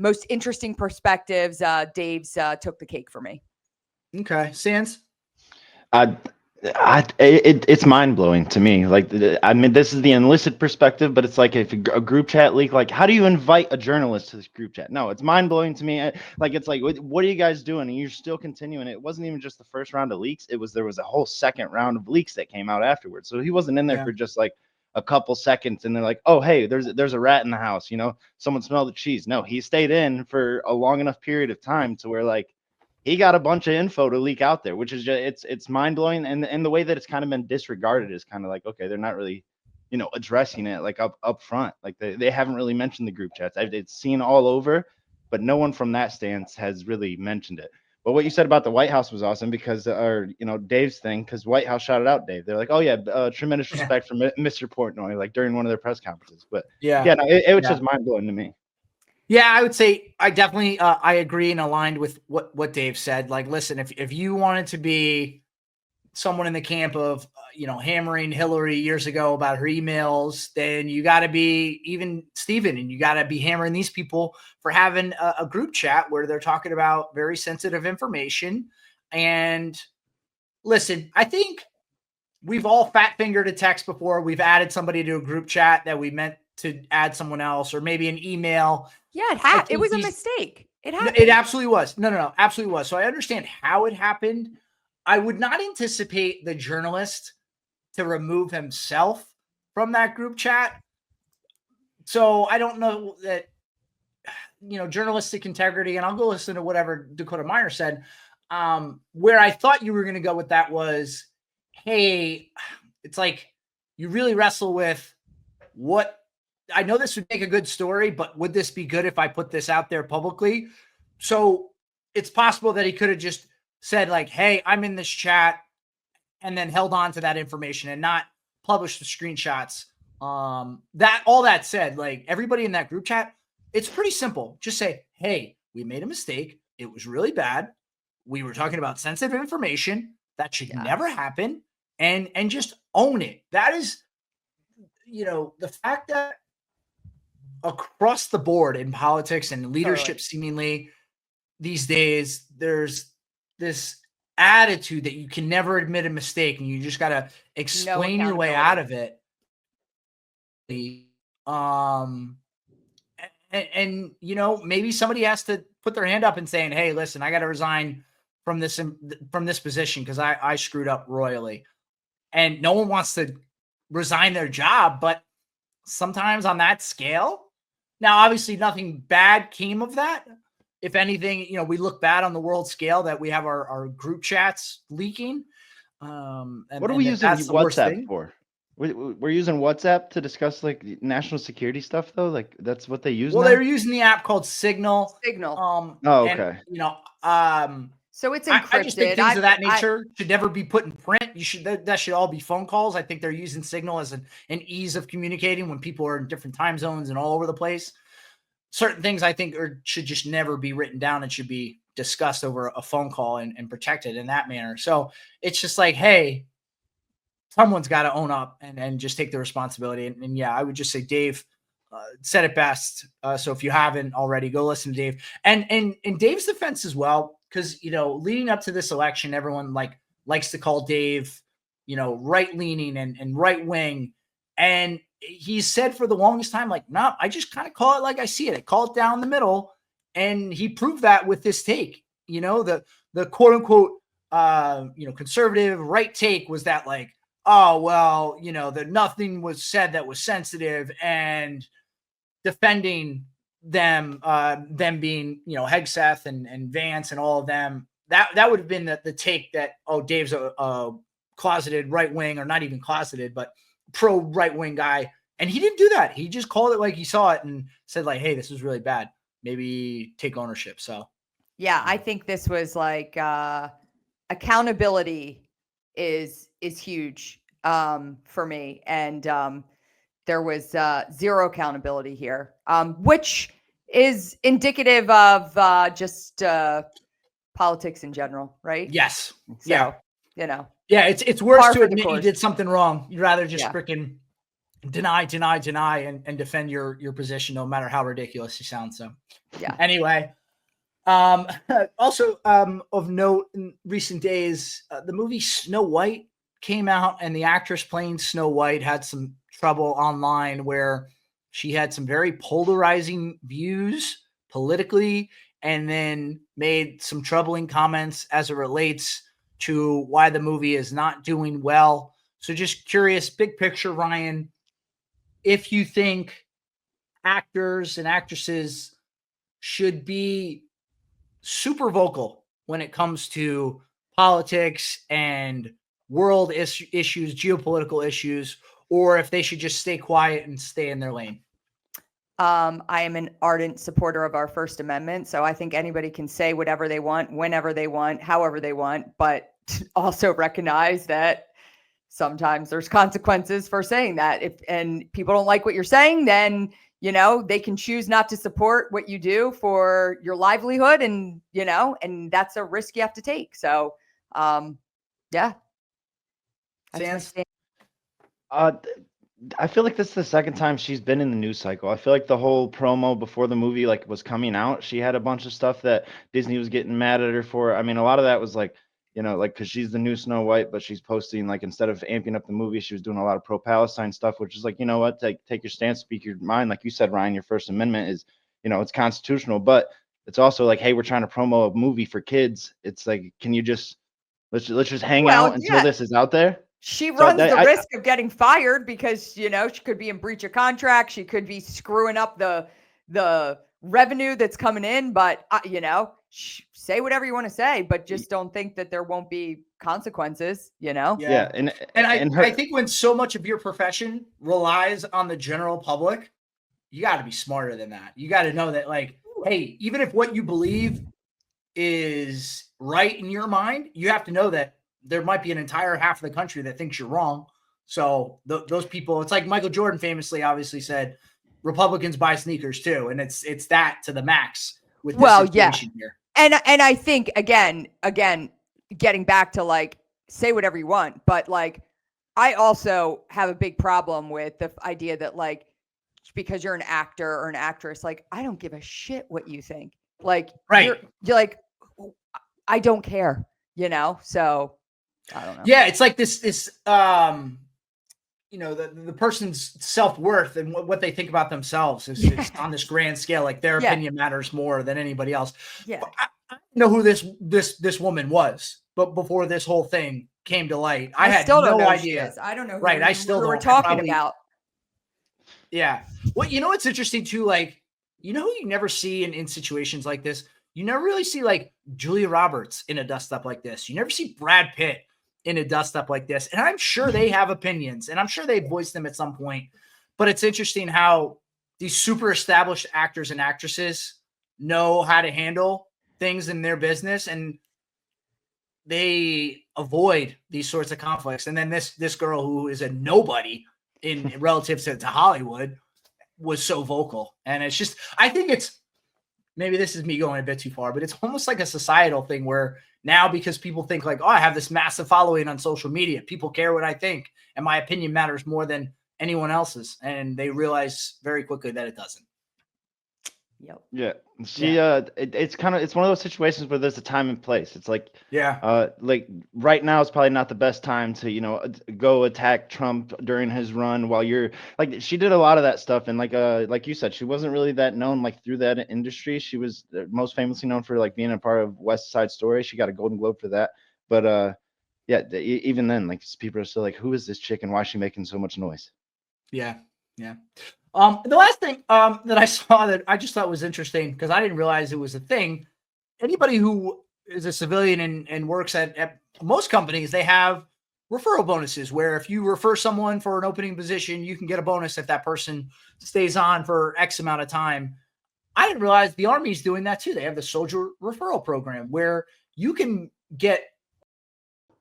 most interesting perspectives. Dave's took the cake for me. Okay, Sands. It's mind blowing to me. Like, I mean, this is the enlisted perspective, but it's like if a group chat leak, like, how do you invite a journalist to this group chat? No, it's mind blowing to me. Like, it's like, what are you guys doing? And you're still continuing. It wasn't even just the first round of leaks. There was a whole second round of leaks that came out afterwards. So he wasn't in there for just like a couple seconds and they're like, "Oh, hey, there's a rat in the house, someone smelled the cheese." No, he stayed in for a long enough period of time to where like he got a bunch of info to leak out there, which is just, it's mind blowing. And the way that it's kind of been disregarded is kind of like, okay, they're not really, addressing it like up front. Like they haven't really mentioned the group chats. It's seen all over, but no one from that stance has really mentioned it. But what you said about the White House was awesome because, Dave's thing, because White House shouted out Dave. They're like, "Oh yeah, tremendous respect for Mr. Portnoy," like during one of their press conferences. But it was just mind blowing to me. Yeah, I would say I definitely I agree and aligned with what Dave said. Like, listen, if you wanted to be someone in the camp of hammering Hillary years ago about her emails, then you got to be even Stephen, and you got to be hammering these people for having a group chat where they're talking about very sensitive information. And listen, I think we've all fat fingered a text before. We've added somebody to a group chat that we meant to add someone else, or maybe an email. Yeah, it was a mistake. It happened. It absolutely was. No, absolutely was. So I understand how it happened. I would not anticipate the journalist to remove himself from that group chat. So I don't know that, journalistic integrity, and I'll go listen to whatever Dakota Meyer said. Where I thought you were going to go with that was, hey, it's like you really wrestle with what. I know this would make a good story, but would this be good if I put this out there publicly? So it's possible that he could have just said like, "Hey, I'm in this chat," and then held on to that information and not published the screenshots. That said, like everybody in that group chat, it's pretty simple. Just say, "Hey, we made a mistake. It was really bad. We were talking about sensitive information. That should never happen. And just own it. That is, the fact that across the board in politics and leadership, seemingly these days, there's this attitude that you can never admit a mistake and you just got to explain your way out of it. And maybe somebody has to put their hand up and saying, hey, listen, I got to resign from this position because I screwed up royally. And no one wants to resign their job, but sometimes on that scale, now obviously nothing bad came of that. If anything, we look bad on the world scale that we have our group chats leaking. And what are we using WhatsApp for? We're using WhatsApp to discuss like national security stuff, though. Like that's what they use. Well, now? they're using the app called Signal. Okay. So it's encrypted. I just think things of that nature should never be put in print. That should all be phone calls. I think they're using Signal as an ease of communicating when people are in different time zones and all over the place. Certain things I think should just never be written down and should be discussed over a phone call and protected in that manner. So it's just like, hey, someone's got to own up and just take the responsibility. And yeah, I would just say Dave said it best. So if you haven't already, go listen to Dave. And in Dave's defense as well, because leading up to this election, everyone likes to call Dave, right leaning and right wing. And he said for the longest time, no, I just kind of call it like I see it. I call it down the middle. And he proved that with this take. The quote unquote conservative right take was that oh, well, that nothing was said that was sensitive, and defending them being, Hegseth and Vance and all of them, that would have been the take that, oh, Dave's a closeted right wing, or not even closeted, but pro right wing guy. And he didn't do that. He just called it like he saw it and said hey, this is really bad. Maybe take ownership. So, yeah, I think this was accountability is huge for me. And there was zero accountability here, which is indicative of just politics in general, right? Yes. So, yeah. Yeah, it's worse Par to for the admit you course. did something wrong. You'd rather just freaking deny and defend your position, no matter how ridiculous you sound. So yeah. Anyway, also of note in recent days, the movie Snow White came out, and the actress playing Snow White had some trouble online where she had some very polarizing views politically, and then made some troubling comments as it relates to why the movie is not doing well. So just curious, big picture, Ryan, if you think actors and actresses should be super vocal when it comes to politics and world issues, geopolitical issues, or if they should just stay quiet and stay in their lane. I am an ardent supporter of our First Amendment, so I think anybody can say whatever they want, whenever they want, however they want, but also recognize that sometimes there's consequences for saying that. And people don't like what you're saying, then, they can choose not to support what you do for your livelihood, and, and that's a risk you have to take. So, yeah. Sans? I feel like this is the second time she's been in the news cycle. I feel like the whole promo before the movie was coming out, she had a bunch of stuff that Disney was getting mad at her for. I mean, a lot of that was because she's the new Snow White, but she's posting instead of amping up the movie, she was doing a lot of pro-Palestine stuff, which is what, take your stance, speak your mind. Like you said, Ryan, your First Amendment is, it's constitutional, but it's also hey, we're trying to promo a movie for kids. It's can you just let's just hang out until this is out there? She runs the risk of getting fired because, she could be in breach of contract. She could be screwing up the revenue that's coming in. But, say whatever you want to say, but just don't think that there won't be consequences, Yeah. And I think when so much of your profession relies on the general public, you got to be smarter than that. You got to know that, hey, even if what you believe is right in your mind, you have to know that there might be an entire half of the country that thinks you're wrong. So those people, it's like Michael Jordan famously obviously said, Republicans buy sneakers too. And it's that to the max with this situation here. And I think again, getting back to say whatever you want, but like, I also have a big problem with the idea that like, because you're an actor or an actress, like, I don't give a shit what you think. Like, Right. you're like, I don't care, you know? So I don't know. Yeah, it's like this you know, the person's self-worth and what they think about themselves is it's on this grand scale. Like their opinion matters more than anybody else. Yeah. But I know who this woman was, but before this whole thing came to light, I had still don't no know who she idea. I don't know. Right. I still Who we're don't. talking about. Yeah. Well, you know what's interesting too? Like, you know who you never see in situations like this? You never really see like Julia Roberts in a dust up like this. You never see Brad Pitt in a dust up like this. And I'm sure they have opinions and I'm sure they voiced them at some point. But it's interesting how these super established actors and actresses know how to handle things in their business and they avoid these sorts of conflicts. And then this girl who is a nobody in relative to Hollywood was so vocal. And it's just, I think it's, maybe this is me going a bit too far, but it's almost like a societal thing where now because people think like, oh, I have this massive following on social media, people care what I think, and my opinion matters more than anyone else's. And they realize very quickly that it doesn't. Yep. Yeah. It's one of those situations where there's a time and place. It's like, like right now is probably not the best time to, you know, go attack Trump during his run while you're like, she did a lot of that stuff. And like you said, she wasn't really that known, like through that industry. She was most famously known for like being a part of West Side Story. She got a Golden Globe for that. But yeah, even then, like people are still like, who is this chick and why is she making so much noise? Yeah. Yeah. The last thing that I saw that I just thought was interesting because I didn't realize it was a thing. Anybody who is a civilian and works at most companies, they have referral bonuses where if you refer someone for an opening position, you can get a bonus if that person stays on for X amount of time. I didn't realize the Army's doing that too. They have the soldier referral program where you can get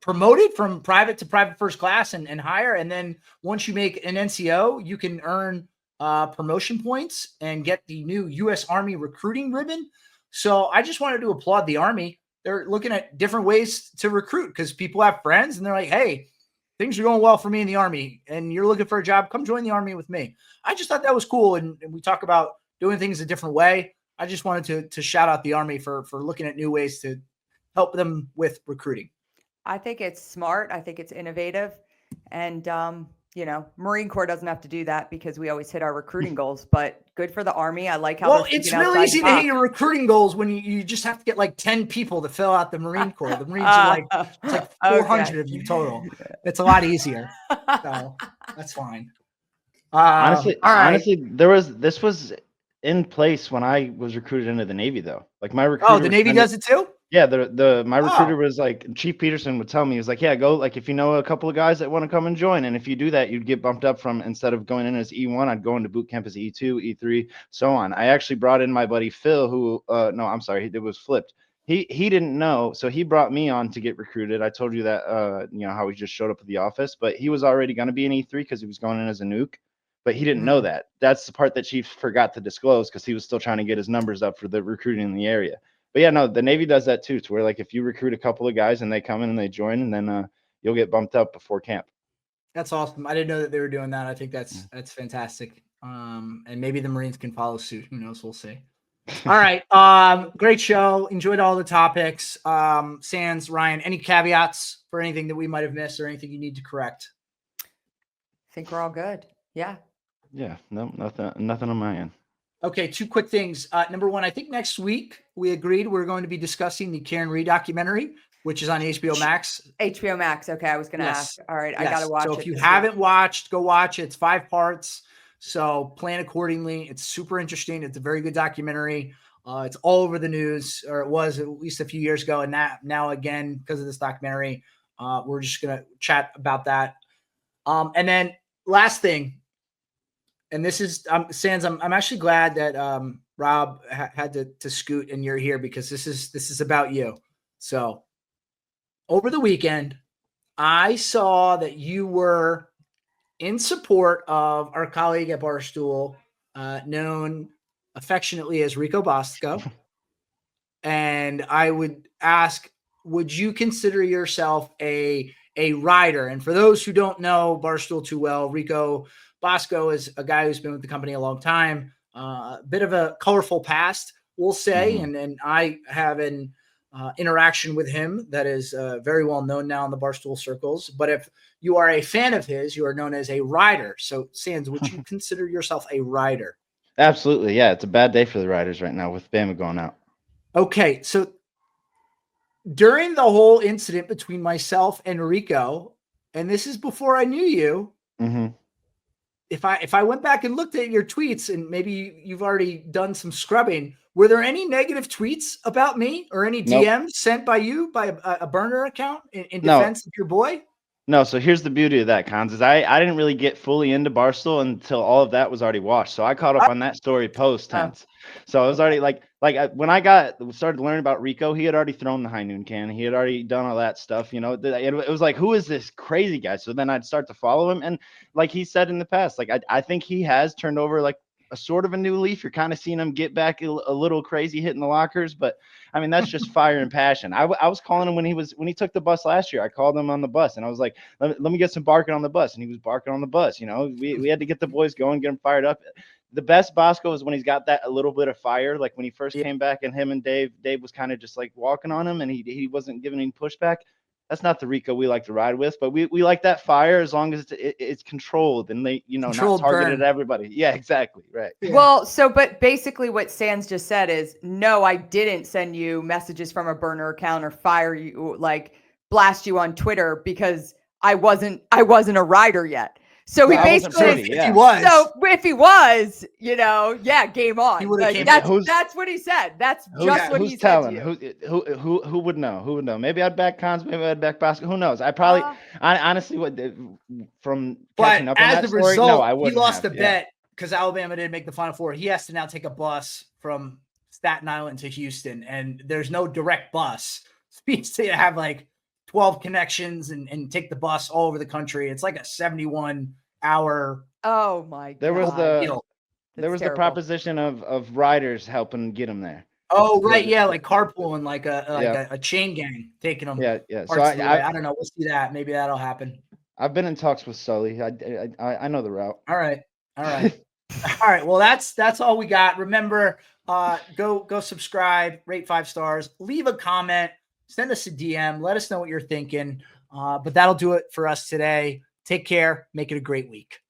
promoted from private to private first class and higher. And then once you make an NCO, you can earn promotion points and get the new U.S. Army recruiting ribbon. So I just wanted to applaud the Army. They're looking at different ways to recruit because people have friends and they're like, hey, things are going well for me in the Army and you're looking for a job, come join the Army with me. I just thought that was cool. And we talk about doing things a different way. I just wanted to shout out the Army for looking at new ways to help them with recruiting. I think it's smart. I think it's innovative. And, you know, Marine Corps doesn't have to do that because we always hit our recruiting goals, but good for the Army. I like how it's really easy to hit your recruiting goals when you just have to get like 10 people to fill out the Marine Corps. The Marines are like, it's like 400 of you total. It's a lot easier. So that's fine. Honestly, all right. this was in place when I was recruited into the Navy though. Like my recruiter. Oh, the Navy does it too? Yeah, my recruiter was like, Chief Peterson would tell me, he was like, yeah, go, like, if you know a couple of guys that want to come and join, and if you do that, you'd get bumped up from, instead of going in as E1, I'd go into boot camp as E2, E3, so on. I actually brought in my buddy Phil, who, no, I'm sorry, it was flipped. He didn't know, so he brought me on to get recruited. I told you that, you know, how he just showed up at the office, but he was already going to be an E3 because he was going in as a nuke, but he didn't know that. That's the part that Chief forgot to disclose because he was still trying to get his numbers up for the recruiting in the area. But yeah, no, the Navy does that too. To where like if you recruit a couple of guys and they come in and they join, and then you'll get bumped up before camp. That's awesome. I didn't know that they were doing that. I think that's fantastic. And maybe the Marines can follow suit. Who knows? We'll see. All right. Great show. Enjoyed all the topics. Sans, Ryan, any caveats for anything that we might have missed or anything you need to correct? I think we're all good. Yeah. Yeah. No, nothing on my end. Okay, two quick things. Number one, I think next week we agreed we're going to be discussing the Karen Reed documentary, which is on HBO Max. HBO Max. Okay, I was going to ask. All right, I got to watch it. So if you haven't watched, go watch it. It's 5 parts. So plan accordingly. It's super interesting. It's a very good documentary. It's all over the news, or it was at least a few years ago. And now again, because of this documentary, we're just going to chat about that. And then last thing, and this is Sans. I'm actually glad that Rob had to scoot and you're here because this is about you. So over the weekend, I saw that you were in support of our colleague at Barstool, known affectionately as Rico Bosco. And I would ask, would you consider yourself a rider? And for those who don't know Barstool too well, Rico Bosco is a guy who's been with the company a long time, a bit of a colorful past, we'll say. And I have an interaction with him that is very well known now in the Barstool circles. But if you are a fan of his, you are known as a rider. So, Sands, would you consider yourself a rider? Absolutely. Yeah. It's a bad day for the Riders right now with Bama going out. Okay. So during the whole incident between myself and Rico, and this is before I knew you, if I went back and looked at your tweets, and maybe you've already done some scrubbing, were there any negative tweets about me or any DMs sent by you by a burner account in defense of your boy? No, so here's the beauty of that, Cons, is I didn't really get fully into Barstool until all of that was already washed. So I caught up on that story post tense. So I was already when I started learning about Rico, he had already thrown the high noon can. He had already done all that stuff. You know, it was like, who is this crazy guy? So then I'd start to follow him. And like he said in the past, like I think he has turned over like a sort of a new leaf. You're kind of seeing him get back a little crazy, hitting the lockers, but I mean, that's just fire and passion. I was calling him when he took the bus last year. I called him on the bus and I was like, let me get some barking on the bus. And he was barking on the bus. You know, we had to get the boys going, get them fired up. The best Bosco is when he's got that a little bit of fire. Like when he first came back and him and Dave was kind of just like walking on him and he wasn't giving any pushback. That's not the Rico we like to ride with, but we like that fire as long as it's controlled and they, you know, Controlled not targeted burn. at everybody. Yeah, exactly. Right. Yeah. Well, but basically what Sands just said is, no, I didn't send you messages from a burner account or fire you, like blast you on Twitter because I wasn't a rider yet. So Well, he I wasn't basically, pretty, if yeah. he was, so if he was, you know, game on. He would've Like, came that's what he said. That's just what he Who's said telling? to you. Who would know? Who would know? Maybe I'd back Cons. Maybe I'd back Bosco. Who knows? I probably, honestly, from catching but up on as that the story, result, no, I he wouldn't. lost have, the bet because Alabama didn't make the Final Four. He has to now take a bus from Staten Island to Houston, and there's no direct bus. So he has to have like 12 connections and take the bus all over the country. It's like a 71-hour. Oh my God. There was deal. That's the proposition of riders helping get him there. Oh, right. Yeah. Like carpooling, like a chain gang taking them. Yeah. So parts of the way. I don't know. We'll see that. Maybe that'll happen. I've been in talks with Sully. I know the route. All right. All right. Well, that's all we got. Remember, go subscribe, rate 5 stars, leave a comment, send us a DM, let us know what you're thinking. But that'll do it for us today. Take care. Make it a great week.